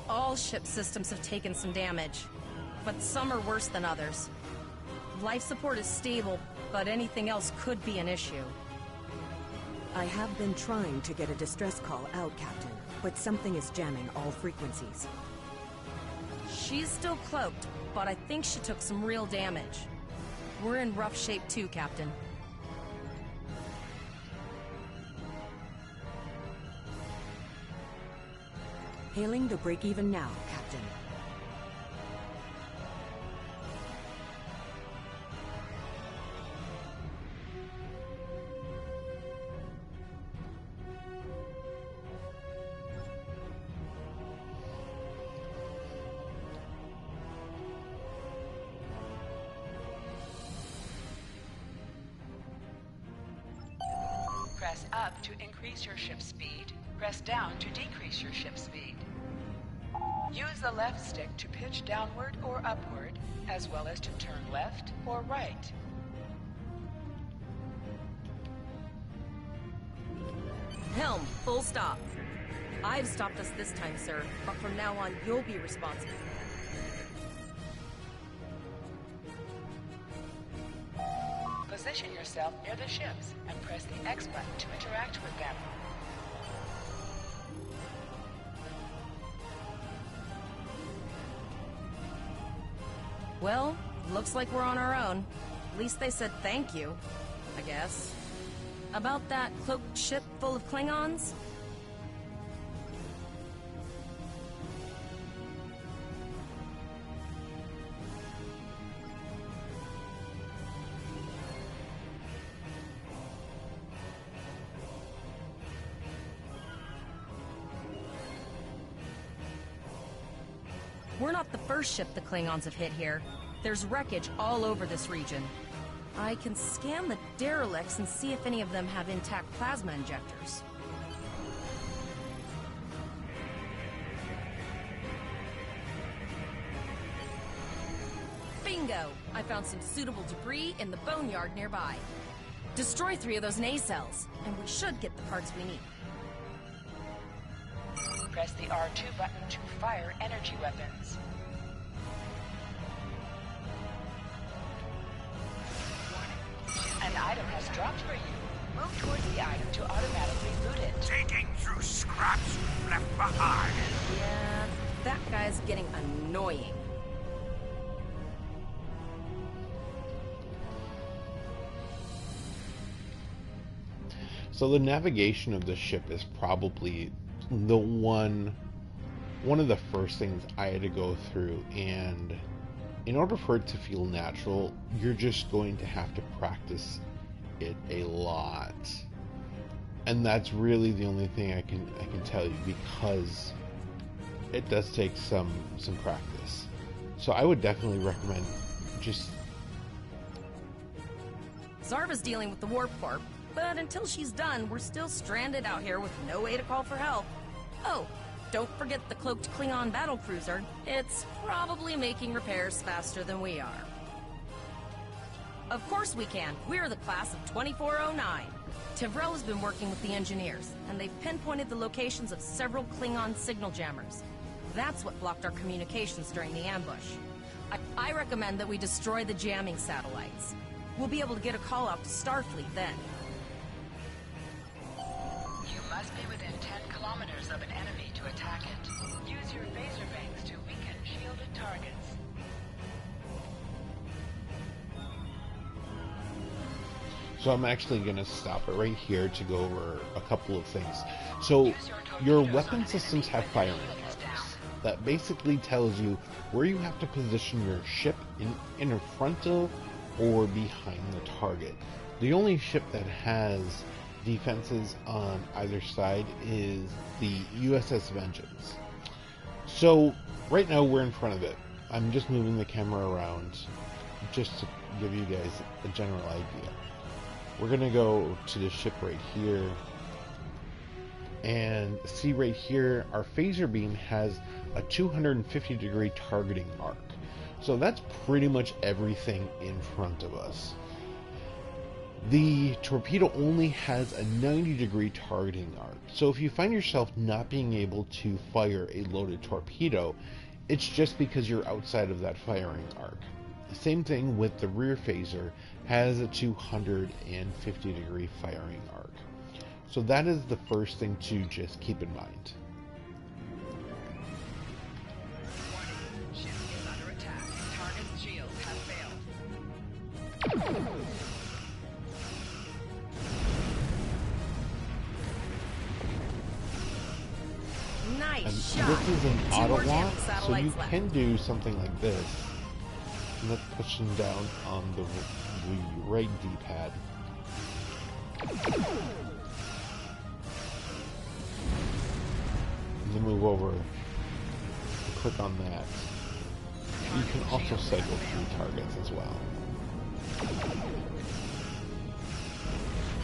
All ship systems have taken some damage, but some are worse than others. Life support is stable, but anything else could be an issue. I have been trying to get a distress call out, Captain, but something is jamming all frequencies. She's still cloaked, but I think she took some real damage. We're in rough shape too, Captain. Hailing the break-even now, Captain. Press up to increase your ship's speed. Press down to decrease your ship's speed. Use the left stick to pitch downward or upward, as well as to turn left or right. Helm, full stop. I've stopped us this time, sir, but from now on, you'll be responsible. Position yourself near the ships and press the X button to interact with them. Well, looks like we're on our own. At least they said thank you, I guess. About that cloaked ship full of Klingons? We're not the first ship the Klingons have hit here. There's wreckage all over this region. I can scan the derelicts and see if any of them have intact plasma injectors. Bingo! I found some suitable debris in the boneyard nearby. Destroy 3 of those nacelles, and we should get the parts we need. Press the R2 button to fire energy weapons. An item has dropped for you. Move towards the item to automatically loot it. Digging through scraps left behind. Yeah, that guy's getting annoying. So the navigation of the ship is probably the one of the first things I had to go through, and in order for it to feel natural, you're just going to have to practice it a lot. And that's really the only thing I can tell you, because it does take some practice. So I would definitely recommend just... Zarva's dealing with the warp core, but until she's done, we're still stranded out here with no way to call for help. Oh, don't forget the cloaked Klingon battlecruiser. It's probably making repairs faster than we are. Of course we can. We're the class of 2409. Tivrel has been working with the engineers, and they've pinpointed the locations of several Klingon signal jammers. That's what blocked our communications during the ambush. I recommend that we destroy the jamming satellites. We'll be able to get a call out to Starfleet then. You must be within 10 kilometers of an enemy to attack it. Use your phaser bangs to weaken shielded targets. So I'm actually going to stop it right here to go over a couple of things. So your weapon systems have firing arcs. That basically tells you where you have to position your ship in front of or behind the target. The only ship that has defenses on either side is the USS Vengeance. So right now we're in front of it. I'm just moving the camera around just to give you guys a general idea. We're gonna go to the ship right here, and see right here our phaser beam has a 250 degree targeting arc. So that's pretty much everything in front of us. The torpedo only has a 90 degree targeting arc. So if you find yourself not being able to fire a loaded torpedo, it's just because you're outside of that firing arc. The same thing with the rear phaser, has a 250 degree firing arc. So that is the first thing to just keep in mind. Ship is under attack. Target's shields have failed. Nice And shot. this is an 2 auto more lock, jamming so satellites you left. can do something like this. And that's pushing down on the right D-pad. And then move over and click on that. You can also cycle through targets as well.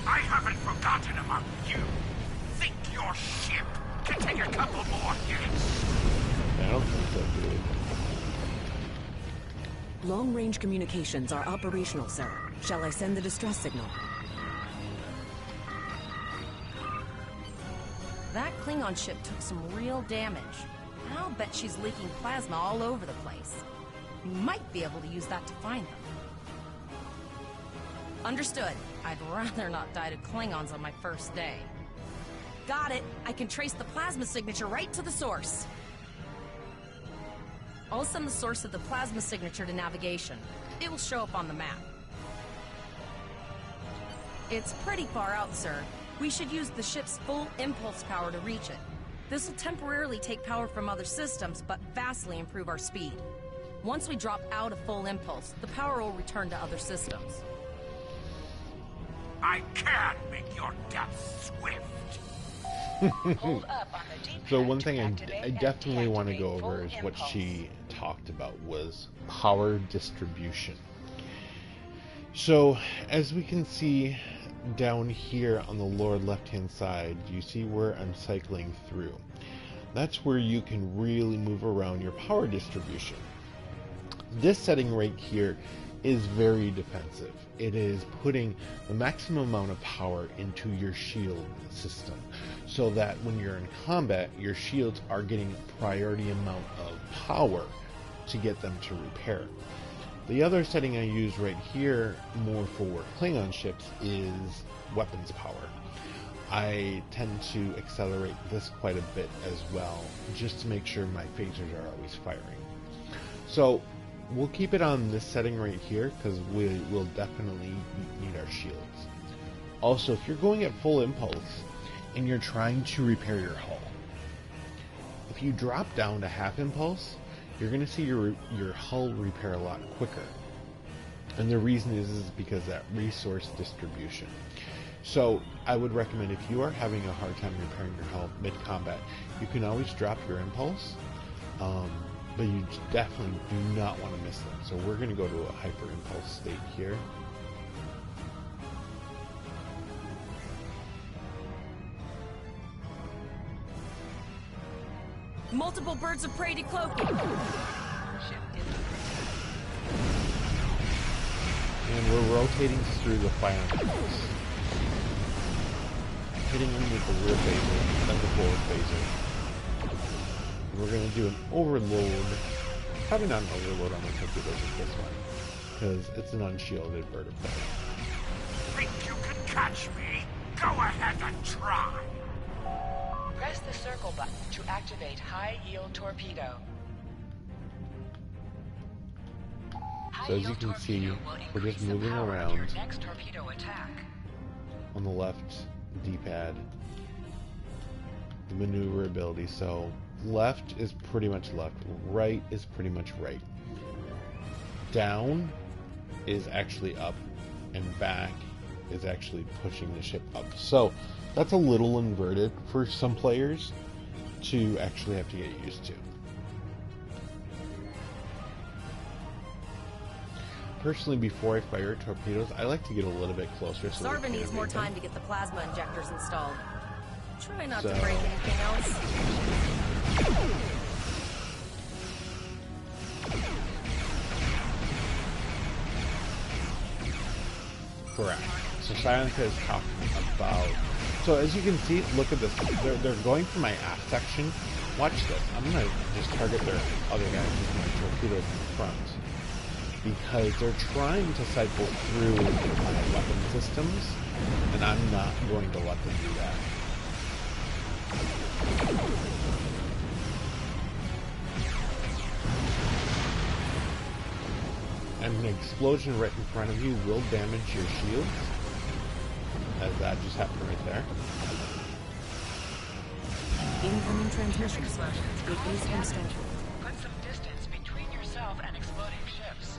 I haven't forgotten about you. Think your ship can take a couple more hits? I don't think so, dude. Long-range communications are operational, sir. Shall I send the distress signal? That Klingon ship took some real damage. I'll bet she's leaking plasma all over the place. You might be able to use that to find them. Understood. I'd rather not die to Klingons on my first day. Got it. I can trace the plasma signature right to the source. I'll send the source of the plasma signature to navigation. It will show up on the map. It's pretty far out, sir. We should use the ship's full impulse power to reach it. This will temporarily take power from other systems, but vastly improve our speed. Once we drop out of full impulse, the power will return to other systems. I can make your death swift. So one thing I definitely want to go over is what she talked about was power distribution. So as we can see down here on the lower left hand side, you see where I'm cycling through. That's where you can really move around your power distribution. This setting right here is very defensive. It is putting the maximum amount of power into your shield system so that when you're in combat, your shields are getting a priority amount of power to get them to repair. The other setting I use right here more for Klingon ships is weapons power. I tend to accelerate this quite a bit as well, just to make sure my phasers are always firing. So we'll keep it on this setting right here because we will definitely need our shields. Also, if you're going at full impulse and you're trying to repair your hull, if you drop down to half impulse, you're going to see your hull repair a lot quicker. And the reason is because that resource distribution. So I would recommend, if you are having a hard time repairing your hull mid-combat, you can always drop your impulse, but you definitely do not want to miss them. So we're going to go to a hyper impulse state here. Multiple birds of prey decloaking. And we're rotating through the fire impulse, hitting them with the rear phaser, then the forward phaser. We're going to do an overload, probably not an overload on the torpedoes with this one, because it's an unshielded bird of prey. Think you can catch me? Go ahead and try. Press the circle button to activate high-yield torpedo. So as you can see, we're just moving around Next torpedo attack. on the left D-pad, the maneuverability. So left is pretty much left, right is pretty much right. Down is actually up, and back is actually pushing the ship up. So that's a little inverted for some players to actually have to get used to. Personally, before I fire torpedoes, I like to get a little bit closer. So Zarva needs more time to get the plasma injectors installed. Try not to So- break anything else. Correct. So Silenka is talking about... So as you can see, look at this. They're going for my aft section. Watch this. I'm going to just target their other guys with my torpedoes in front, because they're trying to cycle through my weapon systems, and I'm not going to let them do that. And an explosion right in front of you will damage your shields, as that just happened right there. Incoming transmission. It is installed. Put some distance between yourself and exploding ships.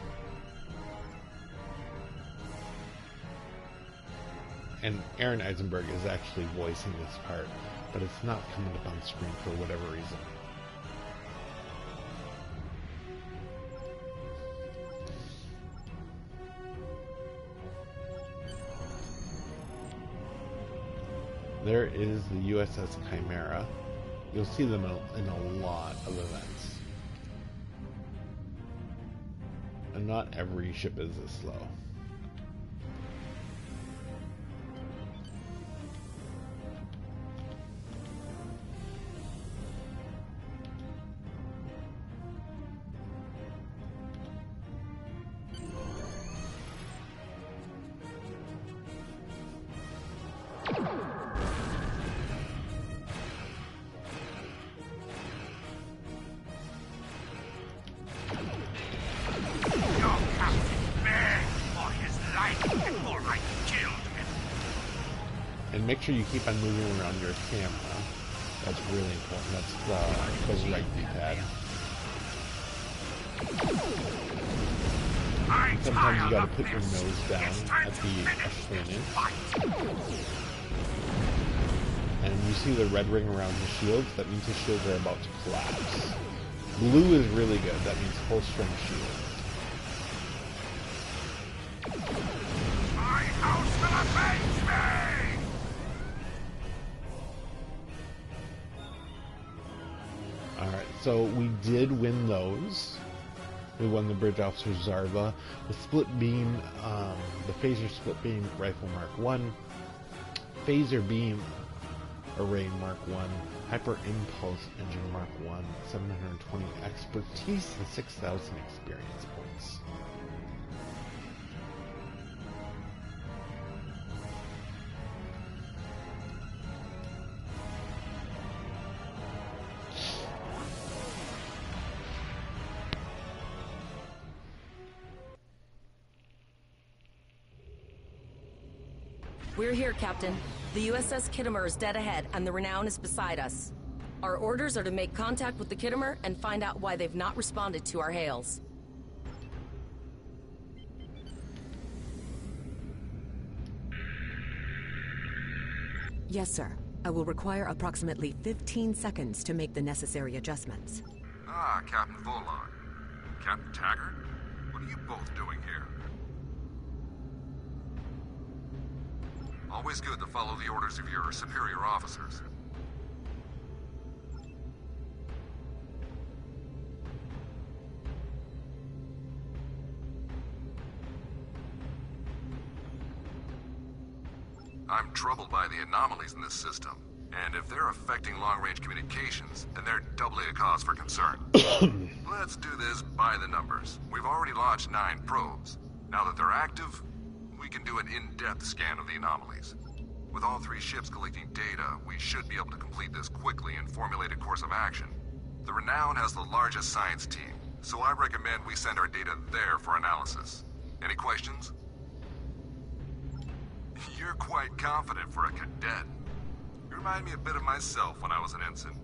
And Aaron Eisenberg is actually voicing this part, but it's not coming up on screen for whatever reason. there is the USS Chimera. You'll see them in a lot of events. And not every ship is this slow. And make sure you keep on moving around your camera. That's really important. That's the right D-pad. Sometimes you gotta put your nose down at the landing. And you see the red ring around his shields, that means his shields are about to collapse. Blue is really good, that means full strength shields. My house will avenge me! Alright, so we did win those. We won the Bridge Officer Zarva, the split beam, the Phaser split beam rifle Mark 1, Phaser beam array Mark 1, Hyper Impulse engine Mark 1, 720 expertise and 6,000 experience points. We're here, Captain. The USS Kittimer is dead ahead, and the Renown is beside us. Our orders are to make contact with the Kittimer and find out why they've not responded to our hails. Yes, sir. I will require approximately 15 seconds to make the necessary adjustments. Ah, Captain Volog. Captain Taggart? What are you both doing here? Always good to follow the orders of your superior officers. I'm troubled by the anomalies in this system, and if they're affecting long-range communications, then they're doubly a cause for concern. Let's do this by the numbers. We've already launched 9 probes. Now that they're active, we can do an in-depth scan of the anomalies. With all 3 ships collecting data, we should be able to complete this quickly and formulate a course of action. The Renown has the largest science team, so I recommend we send our data there for analysis. Any questions? You're quite confident for a cadet. You remind me a bit of myself when I was an ensign.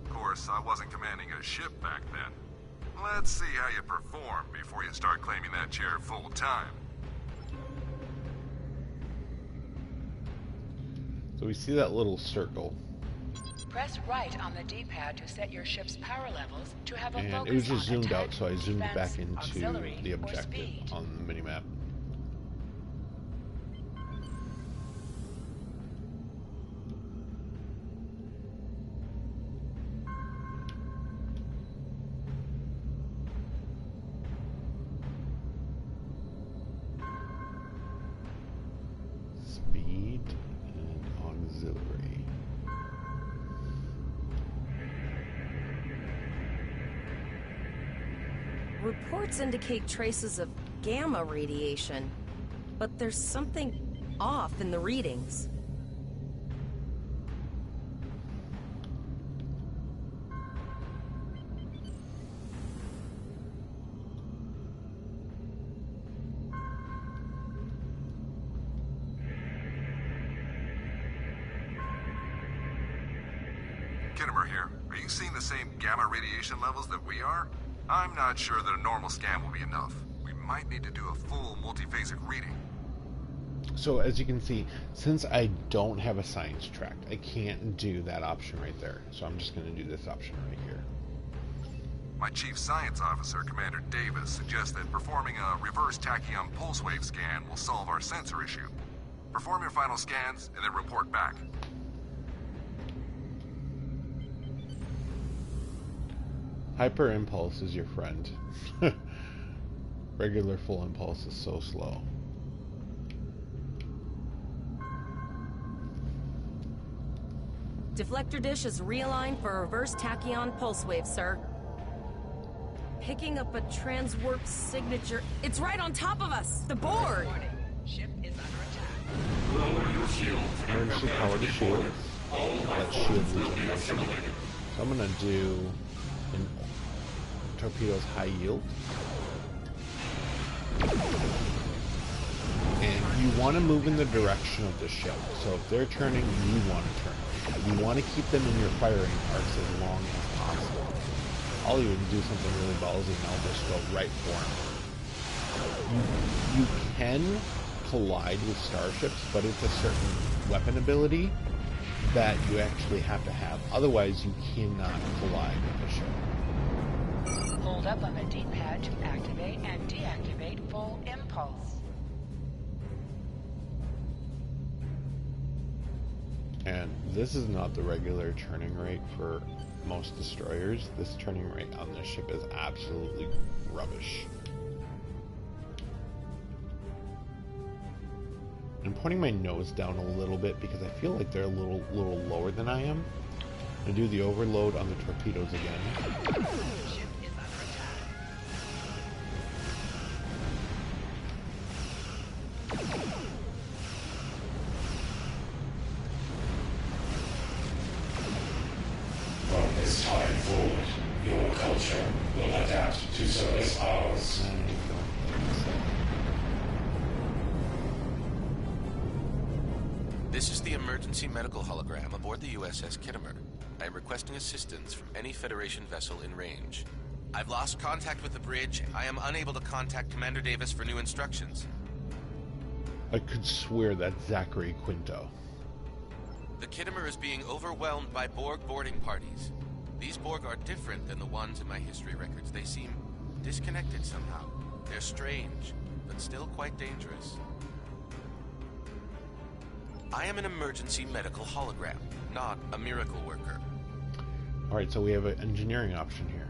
Of course, I wasn't commanding a ship back then. Let's see how you perform before you start claiming that chair full time. So we see that little circle. Press right on the D-pad to set your ship's power levels to have a And focus it was just on zoomed attack, out, so I zoomed defense, back into auxiliary, the or objective speed. on the minimap. Speed and auxiliary. Reports indicate traces of gamma radiation, but there's something off in the readings. Kittimer here. Are you seeing the same gamma radiation levels that we are? I'm not sure that a normal scan will be enough. We might need to do a full multiphasic reading. So as you can see, since I don't have a science track, I can't do that option right there. So I'm just going to do this option right here. My chief science officer, Commander Davis, suggests that performing a reverse tachyon pulse wave scan will solve our sensor issue. Perform your final scans and then report back. Hyper impulse is your friend. Regular full impulse is so slow. Deflector dish is realigned for reverse tachyon pulse wave, sir. Picking up a transwarp signature. It's right on top of us! The board! Ship is under attack. Lower your shield. Emergency power to shield. That shield regeneration. So I'm gonna do an torpedo's high yield. And you want to move in the direction of the ship. So if they're turning, you want to turn. You want to keep them in your firing arcs as long as possible. I'll even do something really ballsy and I'll just go right for them. You can collide with starships, but it's a certain weapon ability that you actually have to have. Otherwise, you cannot collide with a ship. Hold up on the D-pad to activate and deactivate full impulse. And this is not the regular turning rate for most destroyers. This turning rate on this ship is absolutely rubbish. I'm pointing my nose down a little bit because I feel like they're a little lower than I am. I'm going to do the overload on the torpedoes again. From this time forward, your culture will adapt to service ours. This is the emergency medical hologram aboard the USS Kittimer. I am requesting assistance from any Federation vessel in range. I've lost contact with the bridge. I am unable to contact Commander Davis for new instructions. I could swear that's Zachary Quinto. The Kittimer is being overwhelmed by Borg boarding parties. These Borg are different than the ones in my history records. They seem disconnected somehow. They're strange, but still quite dangerous. I am an emergency medical hologram, not a miracle worker. Alright, so we have an engineering option here.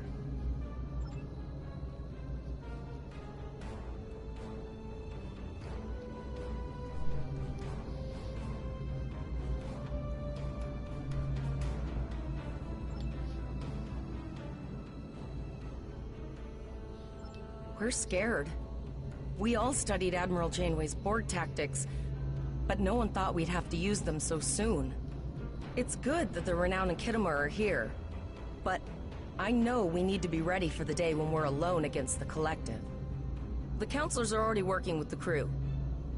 We're scared. We all studied Admiral Janeway's Borg tactics, but no one thought we'd have to use them so soon. It's good that the Renown and Kittimer are here, but I know we need to be ready for the day when we're alone against the Collective. The counselors are already working with the crew.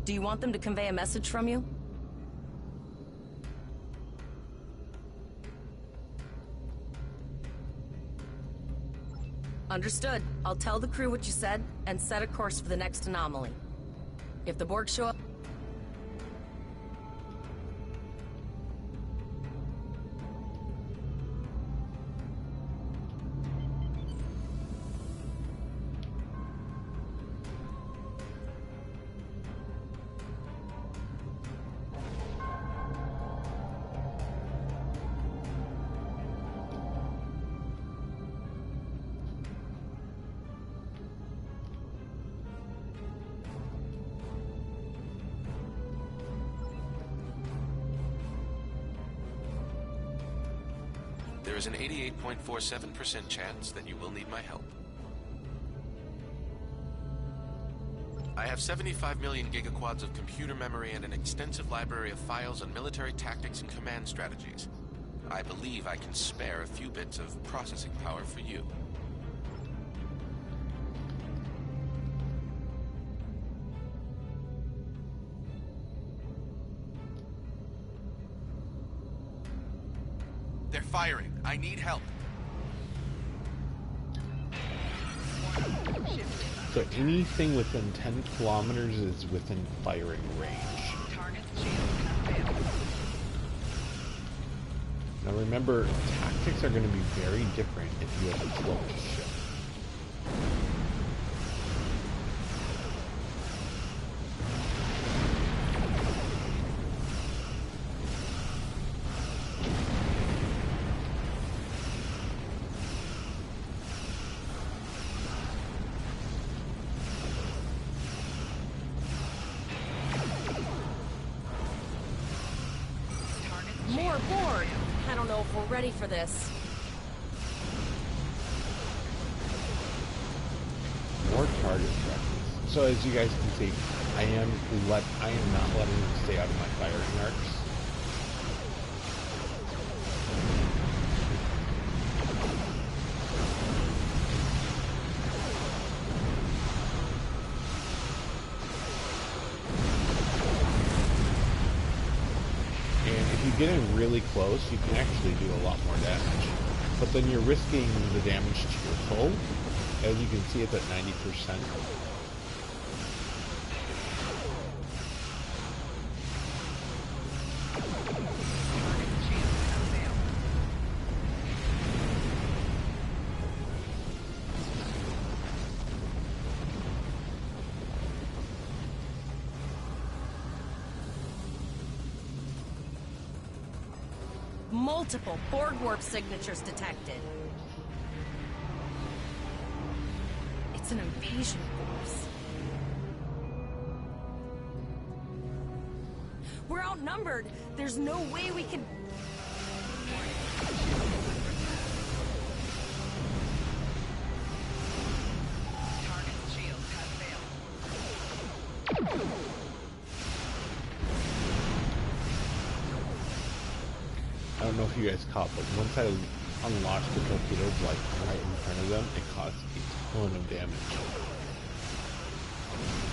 Do you want them to convey a message from you? Understood. I'll tell the crew what you said and set a course for the next anomaly. If the Borg show up... There is an 88.47% chance that you will need my help. I have 75 million gigaquads of computer memory and an extensive library of files on military tactics and command strategies. I believe I can spare a few bits of processing power for you. They're firing. I need help. So anything within 10 kilometers is within firing range. Now remember, tactics are going to be very different if you have a cloaked ship. I don't know if we're ready for this. More target practice. So as you guys can see, I am not letting them stay out of my firing arcs. If you get in really close, you can actually do a lot more damage. But then you're risking the damage to your hull. As you can see, it's at 90%. Multiple Borg warp signatures detected. It's an invasion force. We're outnumbered. There's no way we can... Target shields have failed. I don't know if you guys caught, but once I unlocked the torpedoes like right in front of them, it caused a ton of damage.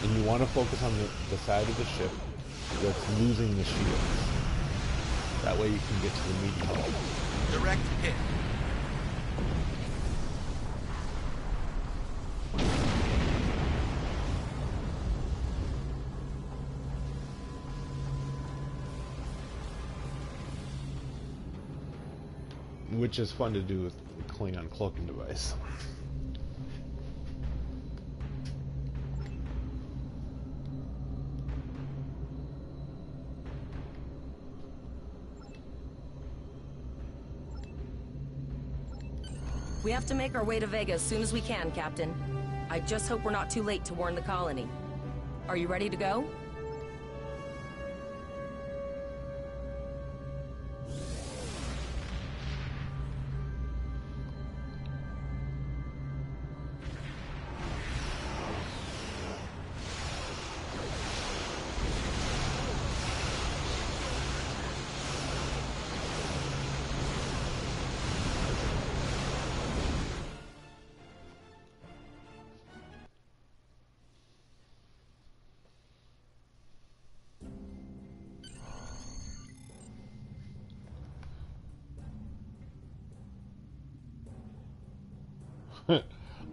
And you want to focus on the side of the ship that's losing the shields. That way you can get to the meaty hull. Direct hit. Which is fun to do with Klingon cloaking device. We have to make our way to Vega as soon as we can, Captain. I just hope we're not too late to warn the colony. Are you ready to go?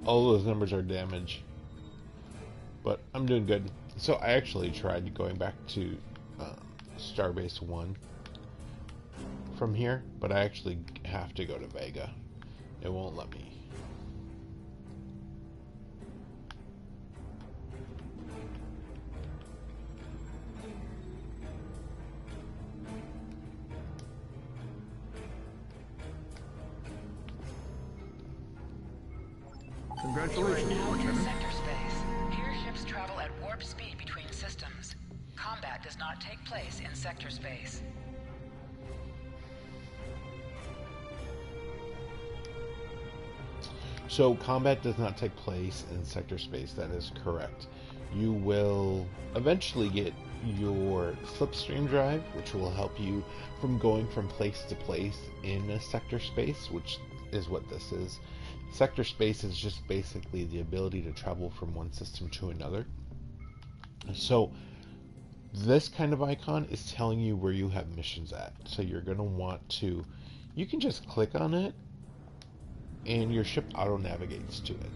All those numbers are damage. But I'm doing good. So I actually tried going back to Starbase 1 from here, but I actually have to go to Vega. It won't let me. Congratulations, You are now in Lieutenant. sector space. Here ships travel at warp speed between systems. Combat does not take place in sector space. So combat does not take place in sector space. That is correct. You will eventually get your slipstream drive, which will help you from going from place to place in a sector space, which is what this is. Sector space is just basically the ability to travel from one system to another. So this kind of icon is telling you where you have missions at. So you're going to want to, you can just click on it and your ship auto navigates to it.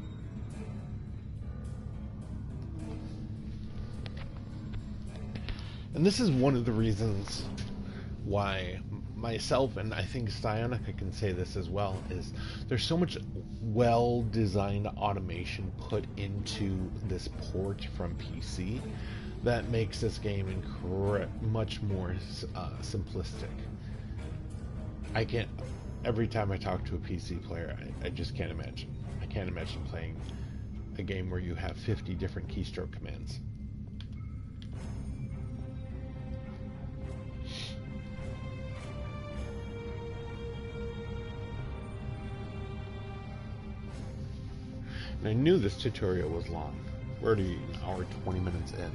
And this is one of the reasons why myself, and I think Psionica can say this as well, is there's so much well-designed automation put into this port from PC that makes this game much more simplistic. I can't, every time I talk to a PC player, I just can't imagine. I can't imagine playing a game where you have 50 different keystroke commands. I knew this tutorial was long. We're already an hour 20 minutes in.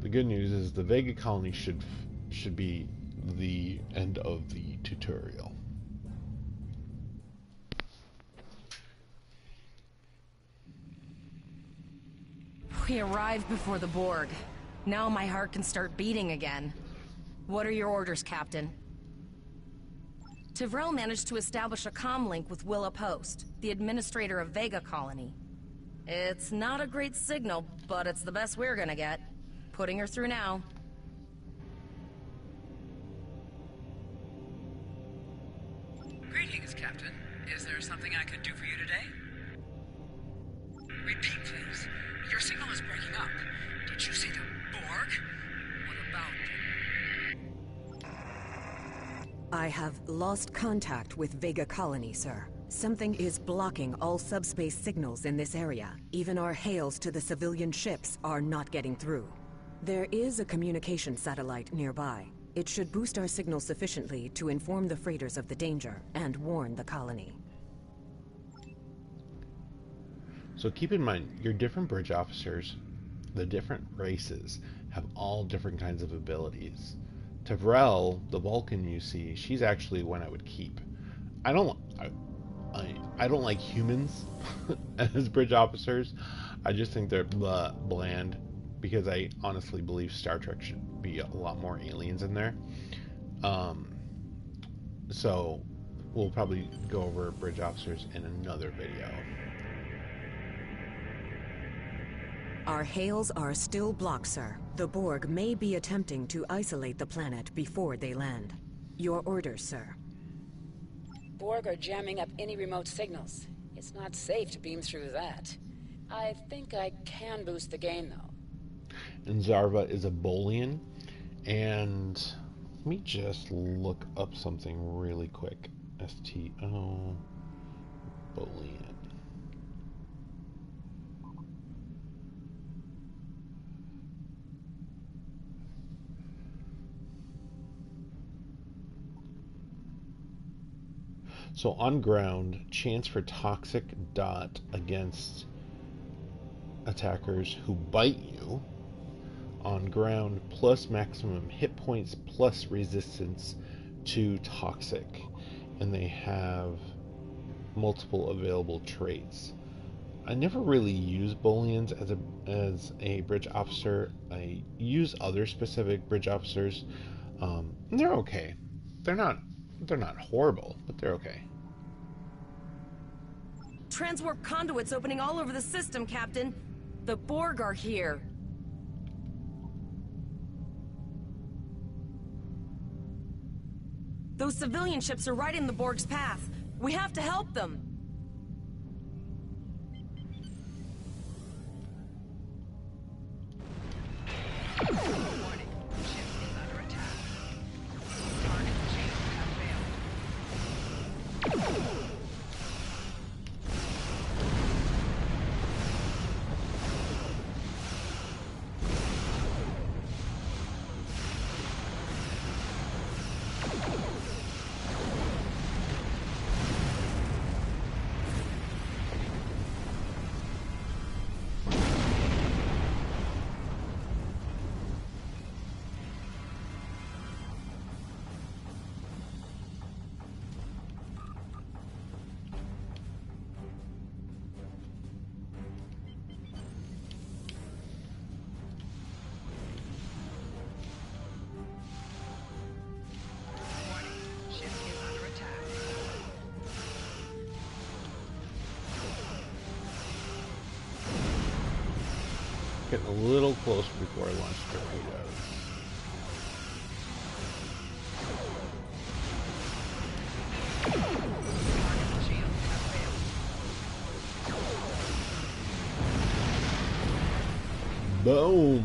The good news is the Vega colony should be the end of the tutorial. We arrived before the Borg. Now my heart can start beating again. What are your orders, Captain? Tivrel managed to establish a comm link with Willa Post, the administrator of Vega Colony. It's not a great signal, but it's the best we're gonna get. Putting her through now. Greetings, Captain. Is there something I could do for you today? Repeat, please. Your signal is breaking up. Did you see the Borg? What about... I have lost contact with Vega Colony, sir. Something is blocking all subspace signals in this area. Even our hails to the civilian ships are not getting through. There is a communication satellite nearby. It should boost our signal sufficiently to inform the freighters of the danger and warn the colony. So keep in mind, your different bridge officers, the different races, have all different kinds of abilities. Tivrel, the Vulcan you see, she's actually one I would keep. I don't like humans as bridge officers. I just think they're bland, because I honestly believe Star Trek should be a lot more aliens in there. So we'll probably go over bridge officers in another video. Our hails are still blocked, sir. The Borg may be attempting to isolate the planet before they land. Your orders, sir. Borg are jamming up any remote signals. It's not safe to beam through that. I think I can boost the gain, though. And Zarva is a Bolian. And let me just look up something really quick. STO Bolian. So on ground, chance for toxic dot against attackers who bite you. On ground, plus maximum hit points plus resistance to toxic. And they have multiple available traits. I never really use Bolians as a bridge officer. I use other specific bridge officers. They're okay. They're not horrible, but they're okay. Transwarp conduits opening all over the system, Captain. The Borg are here. Those civilian ships are right in the Borg's path. We have to help them. Getting a little closer before I launch torpedoes. Boom!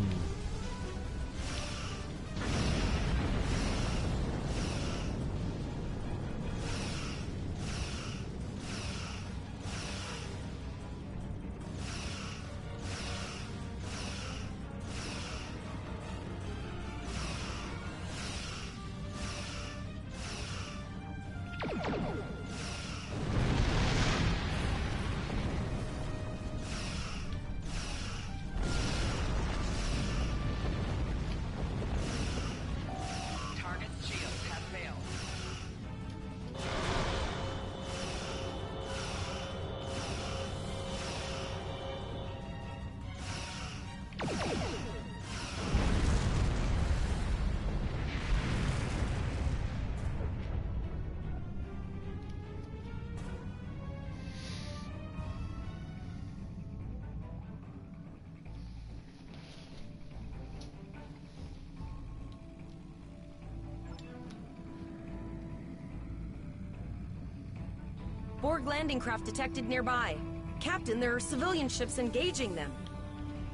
Borg landing craft detected nearby. Captain, there are civilian ships engaging them.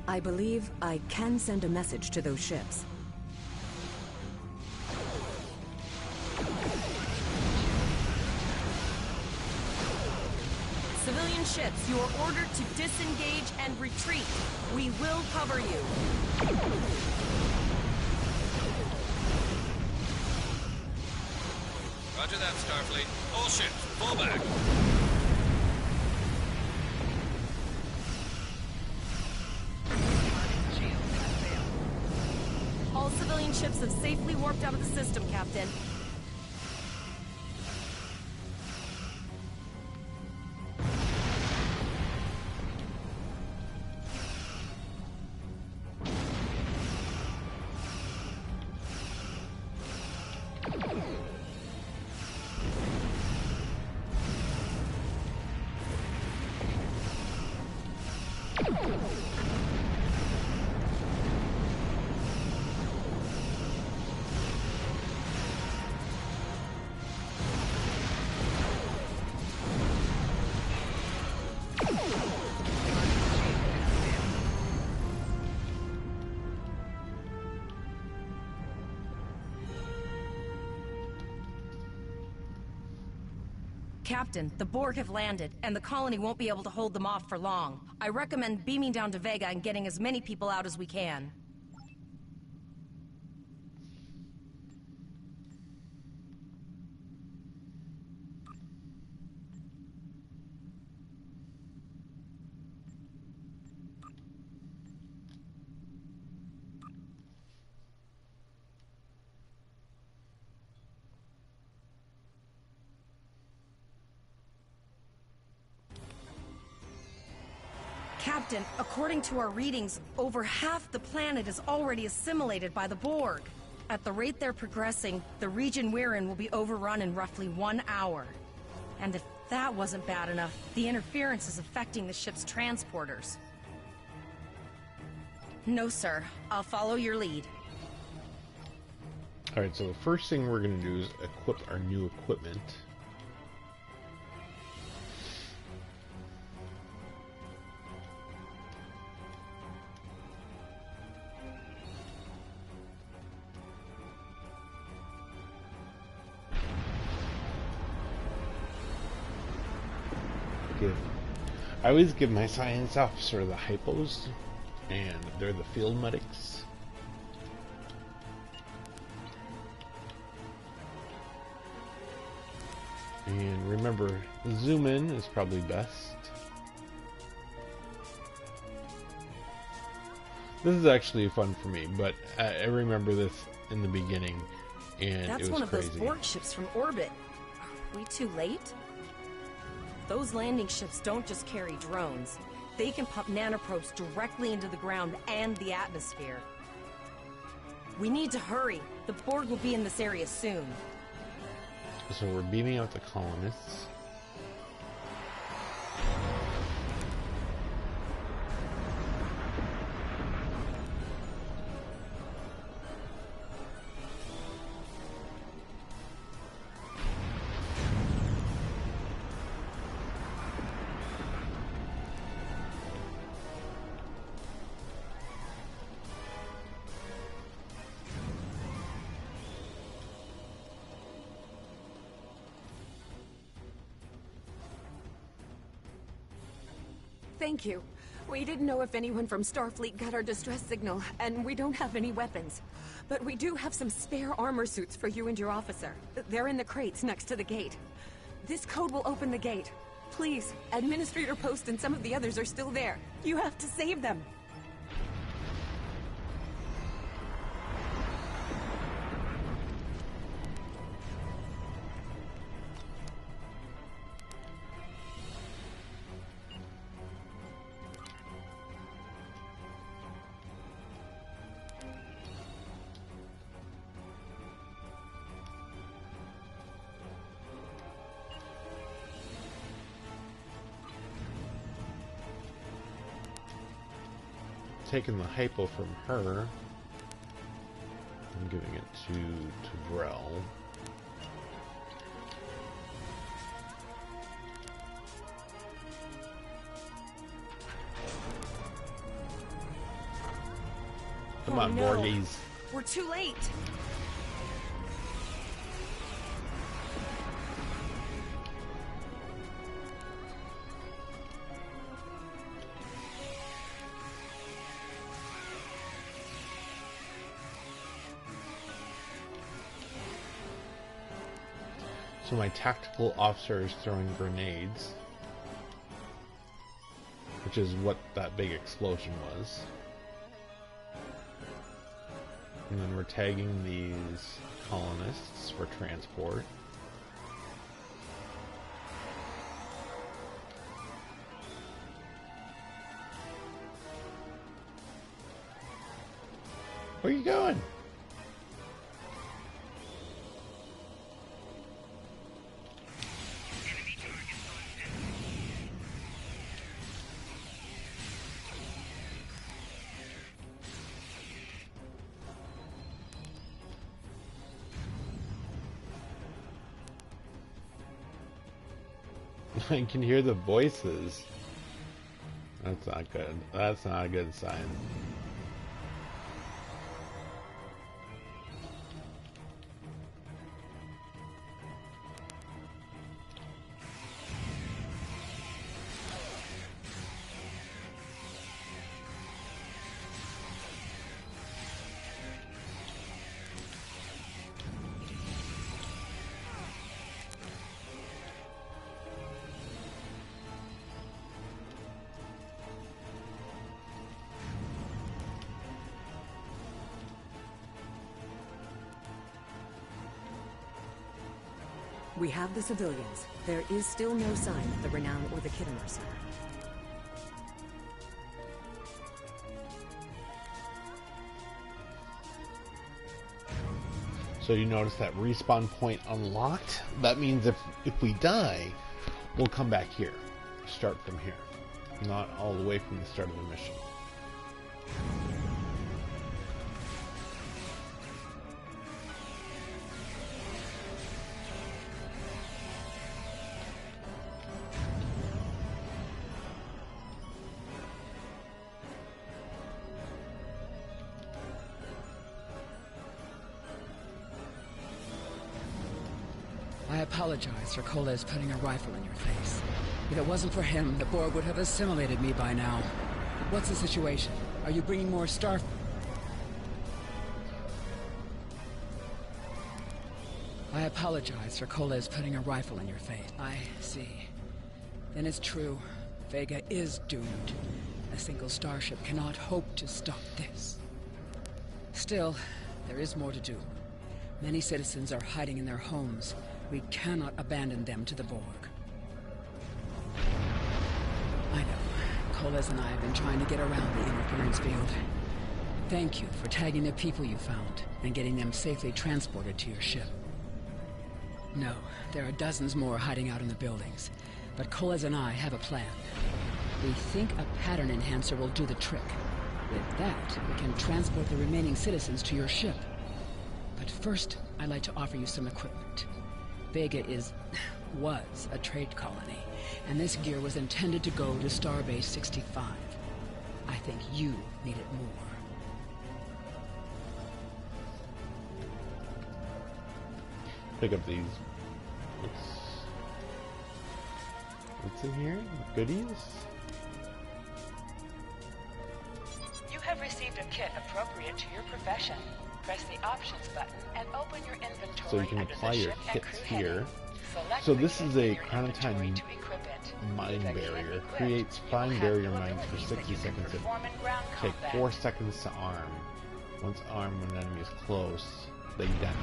I believe I can send a message to those ships. Civilian ships, you are ordered to disengage and retreat. We will cover you. Roger that, Starfleet. All ships, fall back. All civilian ships have safely warped out of the system, Captain. Captain, the Borg have landed, and the colony won't be able to hold them off for long. I recommend beaming down to Vega and getting as many people out as we can. Captain, according to our readings, over half the planet is already assimilated by the Borg. At the rate they're progressing, the region we're in will be overrun in roughly 1 hour. And if that wasn't bad enough, the interference is affecting the ship's transporters. No, sir. I'll follow your lead. Alright, so the first thing we're going to do is equip our new equipment. I always give my science officer the hypos, and they're the field medics. And remember, zoom in is probably best. This is actually fun for me, but I remember this in the beginning, and That's it was one of crazy. those Borg ships from orbit. Are we too late? Those landing ships don't just carry drones. They can pump nanoprobes directly into the ground and the atmosphere. We need to hurry. The Borg will be in this area soon. So we're beaming out the colonists. Thank you. We didn't know if anyone from Starfleet got our distress signal, and we don't have any weapons. But we do have some spare armor suits for you and your officer. They're in the crates next to the gate. This code will open the gate. Please, Administrator Post and some of the others are still there. You have to save them. Taking the hypo from her. I'm giving it to Vrel. Come on, no. Borgies. We're too late. So my tactical officer is throwing grenades, which is what that big explosion was. And then we're tagging these colonists for transport. Where are you going? I can hear the voices. That's not good. That's not a good sign. We have the civilians. There is still no sign of the Renown or the Khitomer, sir. So you notice that respawn point unlocked? That means if we die, we'll come back here. Start from here. Not all the way from the start of the mission. I apologize for Koles putting a rifle in your face. If it wasn't for him, the Borg would have assimilated me by now. What's the situation? Are you bringing more Starf... I apologize for Koles putting a rifle in your face. I see. Then it's true. Vega is doomed. A single starship cannot hope to stop this. Still, there is more to do. Many citizens are hiding in their homes. We cannot abandon them to the Borg. I know. Koles and I have been trying to get around the interference field. Thank you for tagging the people you found and getting them safely transported to your ship. No, there are dozens more hiding out in the buildings. But Koles and I have a plan. We think a pattern enhancer will do the trick. With that, we can transport the remaining citizens to your ship. But first, I'd like to offer you some equipment. Vega was a trade colony, and this gear was intended to go to Starbase 65. I think you need it more. Pick up these. What's in here? Goodies? You have received a kit appropriate to your profession. Press the options button and open your inventory. So you can apply your kits here. So this is a Crown of Time mine barrier. Creates fine barrier mines for 60 seconds and take 4 seconds to arm. Once armed when an enemy is close, they detonate.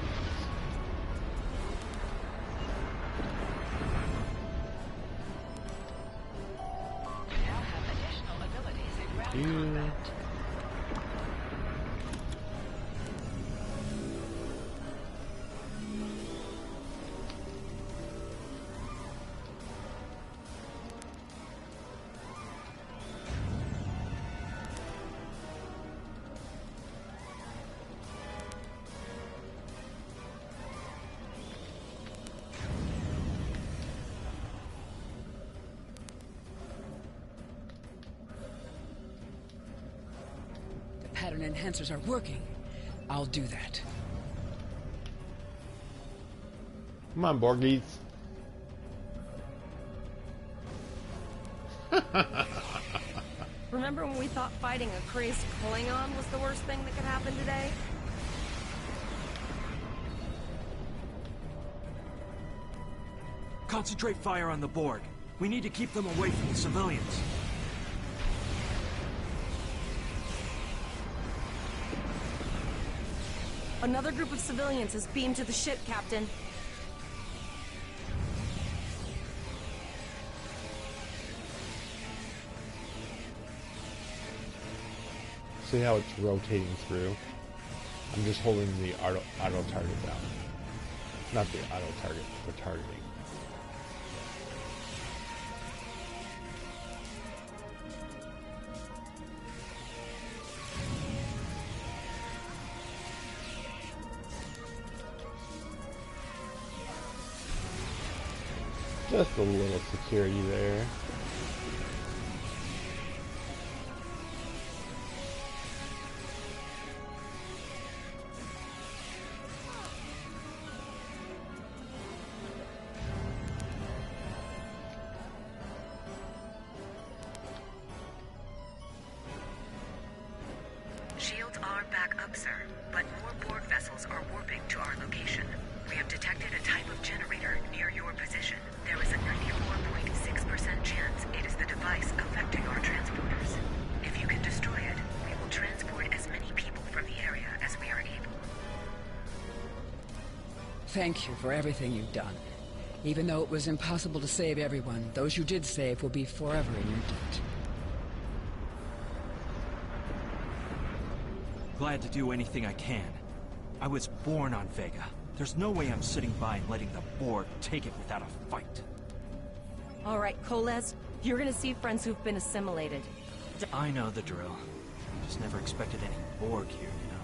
pattern enhancers are working, I'll do that. Come on, Borgies. Remember when we thought fighting a crazed Klingon was the worst thing that could happen today? Concentrate fire on the Borg. We need to keep them away from the civilians. Another group of civilians is beamed to the ship, Captain. See how it's rotating through? I'm just holding the auto target down. Not the auto target, the targeting. Just a little security there. Shields are back up, sir, but more Borg vessels are warping to our location. We have detected a type of generator near your position. There is a 94.6% chance it is the device affecting our transporters. If you can destroy it, we will transport as many people from the area as we are able. Thank you for everything you've done. Even though it was impossible to save everyone, those you did save will be forever in your debt. Glad to do anything I can. I was born on Vega. There's no way I'm sitting by and letting the Borg take it without a fight. All right, Koles, you're gonna see friends who've been assimilated. I know the drill. Just never expected any Borg here, you know.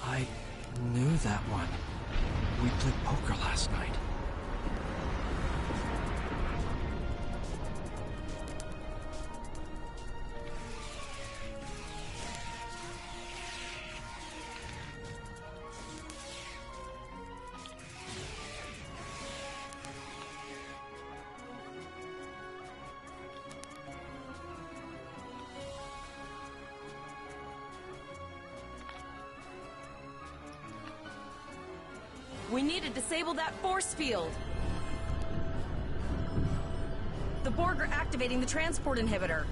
I knew that one. We played poker last night. We need to disable that force field. The Borg are activating the transport inhibitor.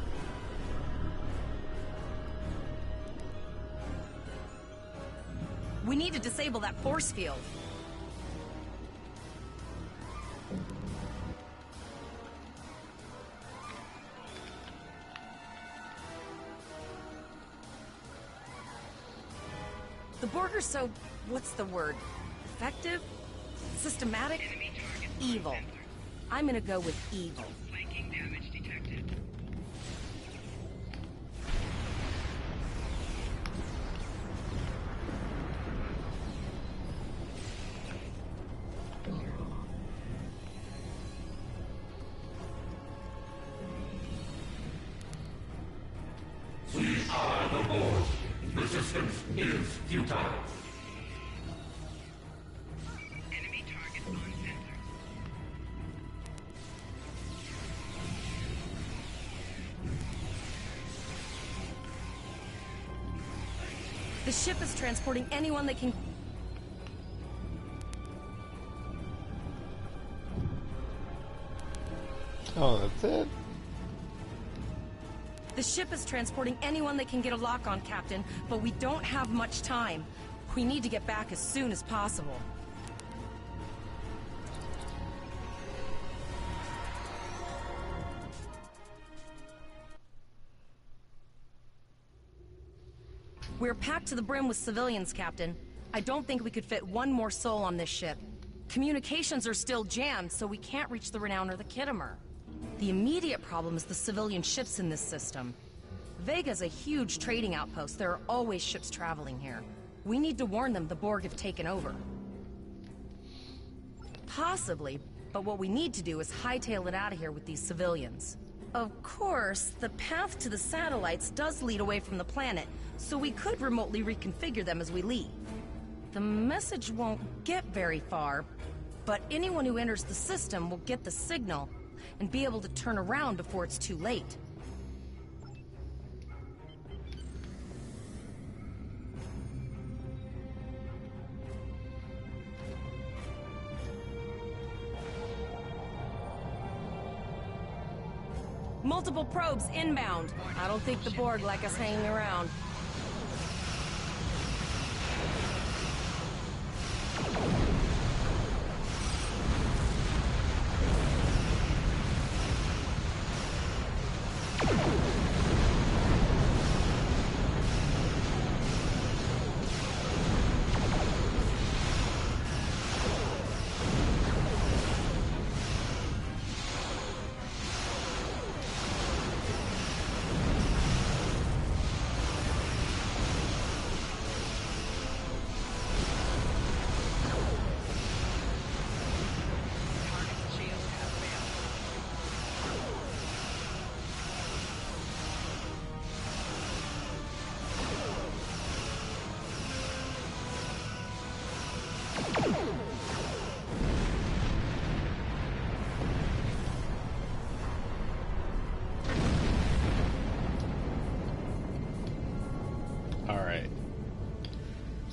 We need to disable that force field. The Borg are so... what's the word? Effective? Systematic? Evil. I'm gonna go with evil. Flanking damage detected. We are the Borg. Resistance is futile. Enemy target on center. The ship is transporting anyone that can... Oh, that's it? The ship is transporting anyone that can get a lock on, Captain, but we don't have much time. We need to get back as soon as possible. We're packed to the brim with civilians, Captain. I don't think we could fit one more soul on this ship. Communications are still jammed, so we can't reach the Renown or the Kittimer. The immediate problem is the civilian ships in this system. Vega's a huge trading outpost. There are always ships traveling here. We need to warn them the Borg have taken over. Possibly, but what we need to do is hightail it out of here with these civilians. Of course, the path to the satellites does lead away from the planet, so we could remotely reconfigure them as we leave. The message won't get very far, but anyone who enters the system will get the signal and be able to turn around before it's too late. Multiple probes inbound. I don't think the Borg like us hanging around.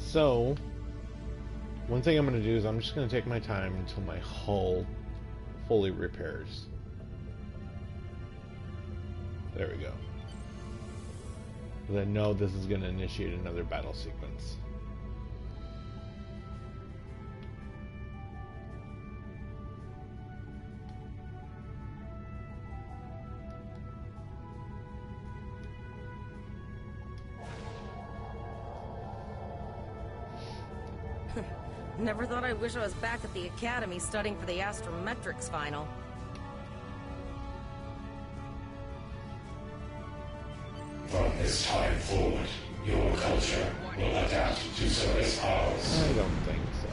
So, one thing I'm going to do is I'm just going to take my time until my hull fully repairs. There we go. Because I know this is going to initiate another battle sequence. Never thought I'd wish I was back at the Academy studying for the Astrometrics final. From this time forward, your culture will adapt to service ours. I don't think so.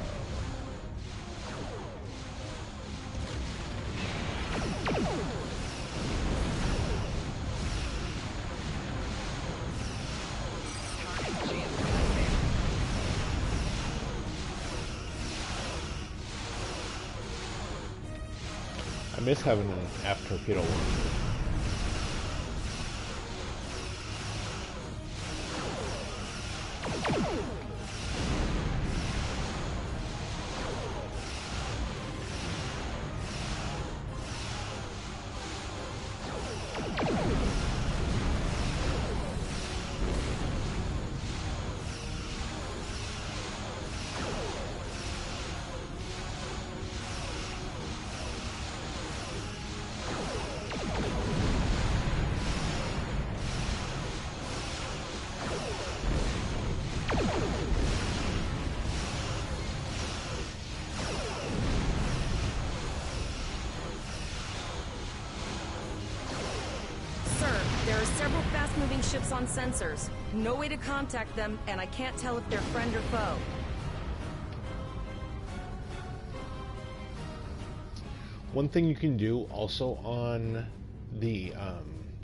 I miss having an aft torpedo launcher. Ships on sensors. No way to contact them, and I can't tell if they're friend or foe. One thing you can do also on the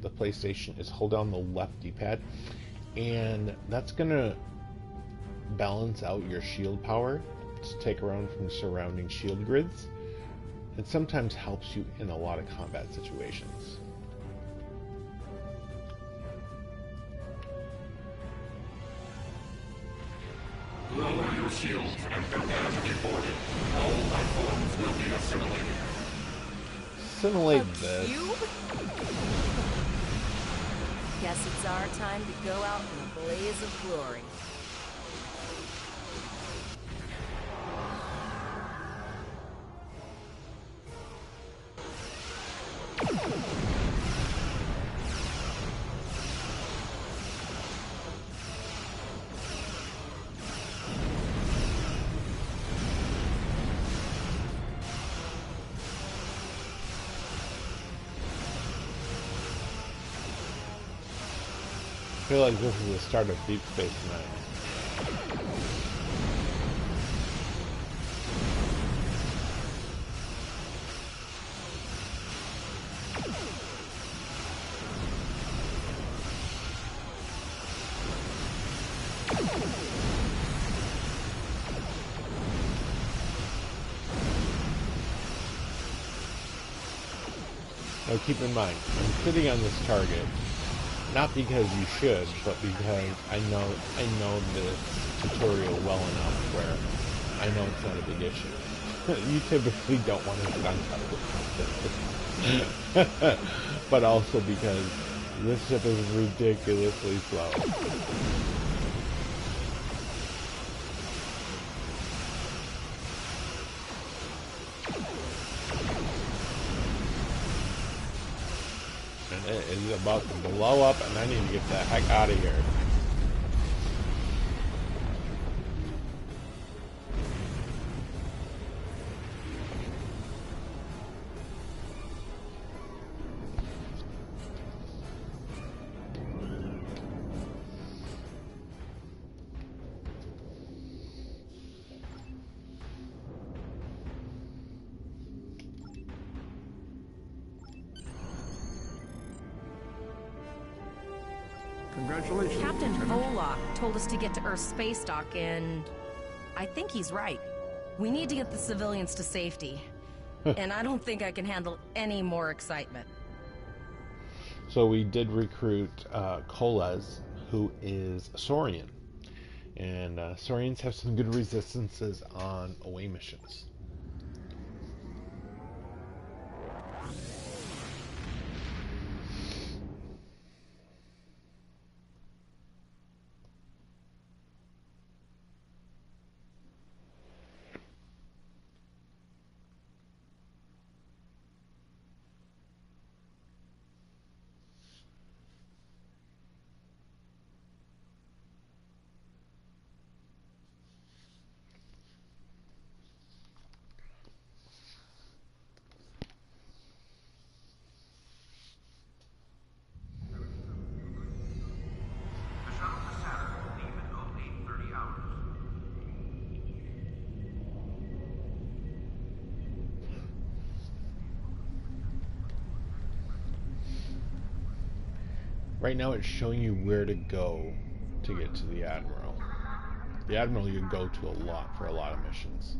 PlayStation is hold down the left D-pad, and that's gonna balance out your shield power to take around from surrounding shield grids. It sometimes helps you in a lot of combat situations. Lower your shields and prepare to be boarded. All life forms will be assimilated. Assimilate this. Guess it's our time to go out in a blaze of glory. feel like this is the start of Deep Space Nine. Now keep in mind, I'm sitting on this target, not because you should, but because I know this tutorial well enough where I know it's not a big issue. You typically don't want to sit on top of it. But also because this ship is ridiculously slow. It is about to blow up, and I need to get the heck out of here. Congratulations. Captain Lieutenant. Volok told us to get to Earth's space dock, and I think he's right. We need to get the civilians to safety. And I don't think I can handle any more excitement. So we did recruit Koles, who is a Saurian. And Saurians have some good resistances on away missions. Right now it's showing you where to go to get to the Admiral. The Admiral you go to a lot for a lot of missions.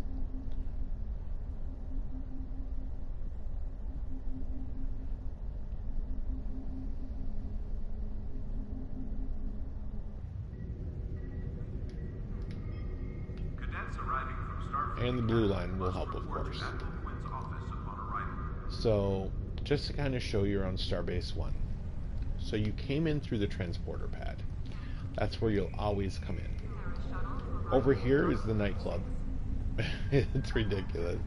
Cadets arriving from Starfleet. And the blue line will help, of course. So, just to kind of show you on Starbase 1. So you came in through the transporter pad. That's where you'll always come in. Over here is the nightclub. It's ridiculous.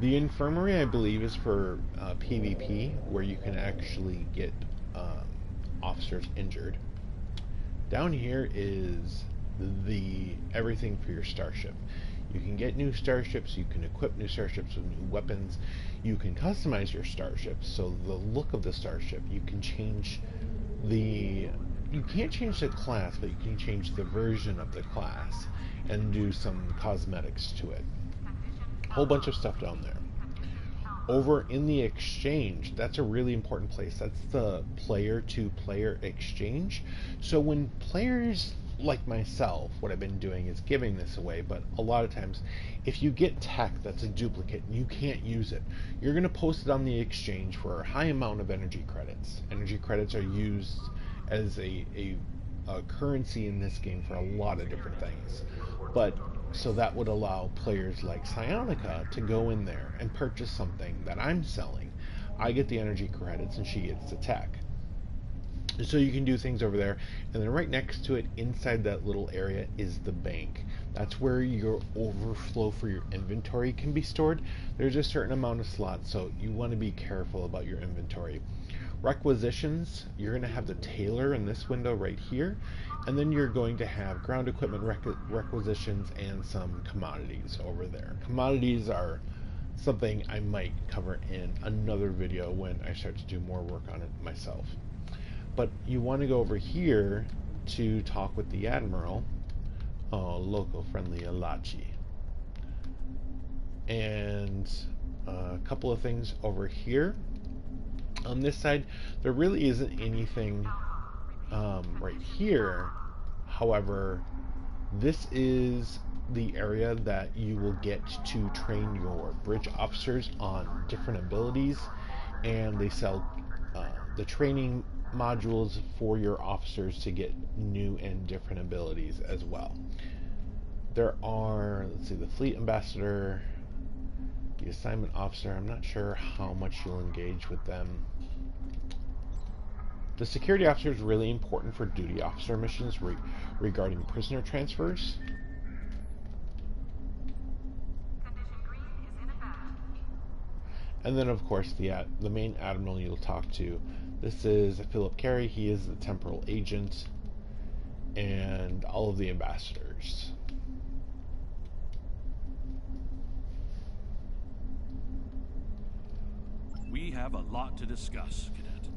The infirmary, I believe, is for PvP, where you can actually get officers injured. Down here is the everything for your starship. You can get new starships, you can equip new starships with new weapons, you can customize your starships, so the look of the starship, you can change you can't change the class, but you can change the version of the class and do some cosmetics to it. Whole bunch of stuff down there. Over in the exchange, that's a really important place. That's the player-to-player exchange. So when players like myself, what I've been doing is giving this away, but a lot of times if you get tech that's a duplicate and you can't use it, you're going to post it on the exchange for a high amount of energy credits. Energy credits are used as a currency in this game for a lot of different things, but so that would allow players like Psionica to go in there and purchase something that I'm selling. I get the energy credits and she gets the tech. So you can do things over there, and then right next to it, inside that little area, is the bank. That's where your overflow for your inventory can be stored. There's a certain amount of slots, so you want to be careful about your inventory. Requisitions, you're going to have the tailor in this window right here, and then you're going to have ground equipment requisitions and some commodities over there. Commodities are something I might cover in another video when I start to do more work on it myself. But you want to go over here to talk with the Admiral. Oh, local friendly Alachi. And a couple of things over here. On this side, there really isn't anything right here. However, this is the area that you will get to train your bridge officers on different abilities, and they sell the training modules for your officers to get new and different abilities as well. There are, let's see, the fleet ambassador, the assignment officer. I'm not sure how much you'll engage with them. The security officer is really important for duty officer missions regarding prisoner transfers. And then, of course, the main admiral you'll talk to. This is Philip Carey. He is the temporal agent, and all of the ambassadors. We have a lot to discuss, Cadet.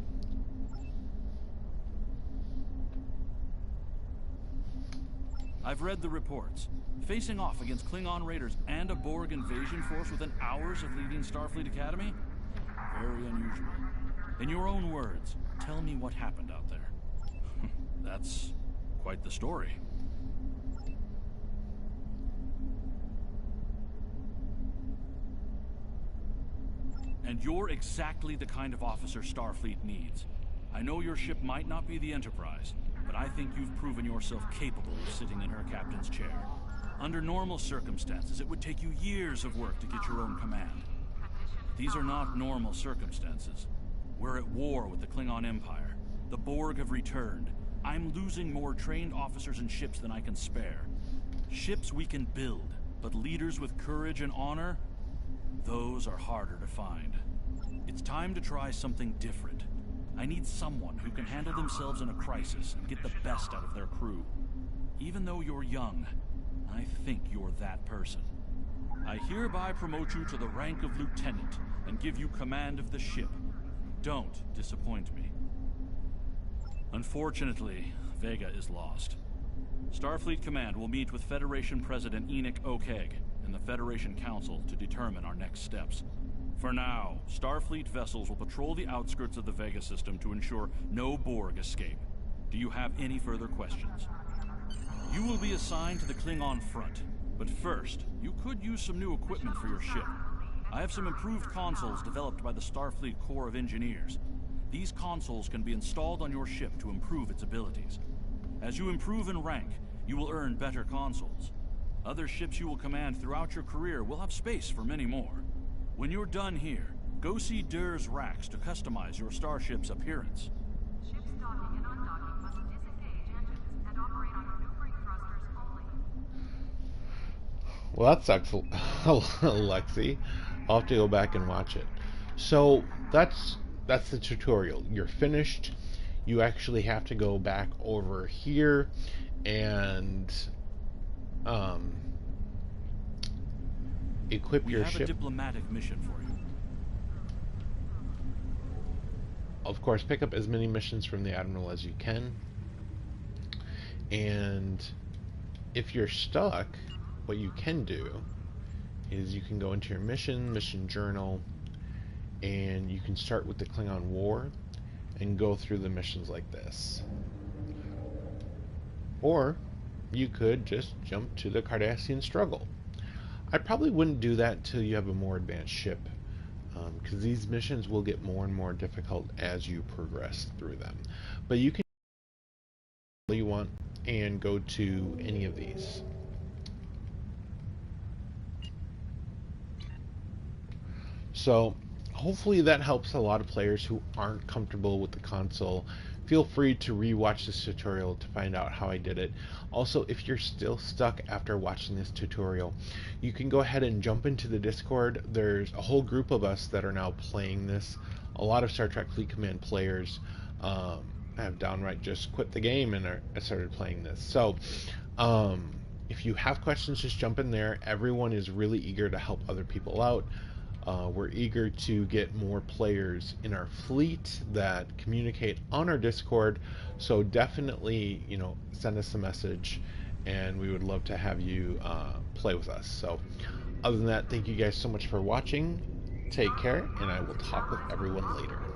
I've read the reports. Facing off against Klingon raiders and a Borg invasion force within hours of leaving Starfleet Academy? Very unusual. In your own words, tell me what happened out there. That's quite the story. And you're exactly the kind of officer Starfleet needs. I know your ship might not be the Enterprise, but I think you've proven yourself capable of sitting in her captain's chair. Under normal circumstances, it would take you years of work to get your own command. These are not normal circumstances. We're at war with the Klingon Empire. The Borg have returned. I'm losing more trained officers and ships than I can spare. Ships we can build, but leaders with courage and honor? Those are harder to find. It's time to try something different. I need someone who can handle themselves in a crisis and get the best out of their crew. Even though you're young, I think you're that person. I hereby promote you to the rank of lieutenant and give you command of the ship. Don't disappoint me. Unfortunately, Vega is lost. Starfleet Command will meet with Federation President Enoch Okeg and the Federation Council to determine our next steps. For now, Starfleet vessels will patrol the outskirts of the Vega system to ensure no Borg escape. Do you have any further questions? You will be assigned to the Klingon front, but first, you could use some new equipment for your ship. I have some improved consoles developed by the Starfleet Corps of Engineers. These consoles can be installed on your ship to improve its abilities. As you improve in rank, you will earn better consoles. Other ships you will command throughout your career will have space for many more. When you're done here, go see Dur's racks to customize your starship's appearance. Ships docking and undocking must disengage engines and operate on maneuvering thrusters only. Well, that sucks, Lexi. I'll have to go back and watch it. So that's the tutorial. You're finished. You actually have to go back over here and equip your ship. We have a diplomatic mission for you. Of course, pick up as many missions from the Admiral as you can. And if you're stuck, what you can do is you can go into your mission journal, and you can start with the Klingon War and go through the missions like this. Or you could just jump to the Cardassian struggle. I probably wouldn't do that until you have a more advanced ship, because these missions will get more and more difficult as you progress through them. But you can do what you want and go to any of these. So hopefully that helps a lot of players who aren't comfortable with the console. Feel free to re-watch this tutorial to find out how I did it. Also, if you're still stuck after watching this tutorial, you can go ahead and jump into the Discord. There's a whole group of us that are now playing this. A lot of Star Trek Fleet Command players have downright just quit the game and started playing this. So if you have questions, just jump in there. Everyone is really eager to help other people out. We're eager to get more players in our fleet that communicate on our Discord, so definitely, you know, send us a message, and we would love to have you play with us. So other than that, thank you guys so much for watching. Take care, and I will talk with everyone later.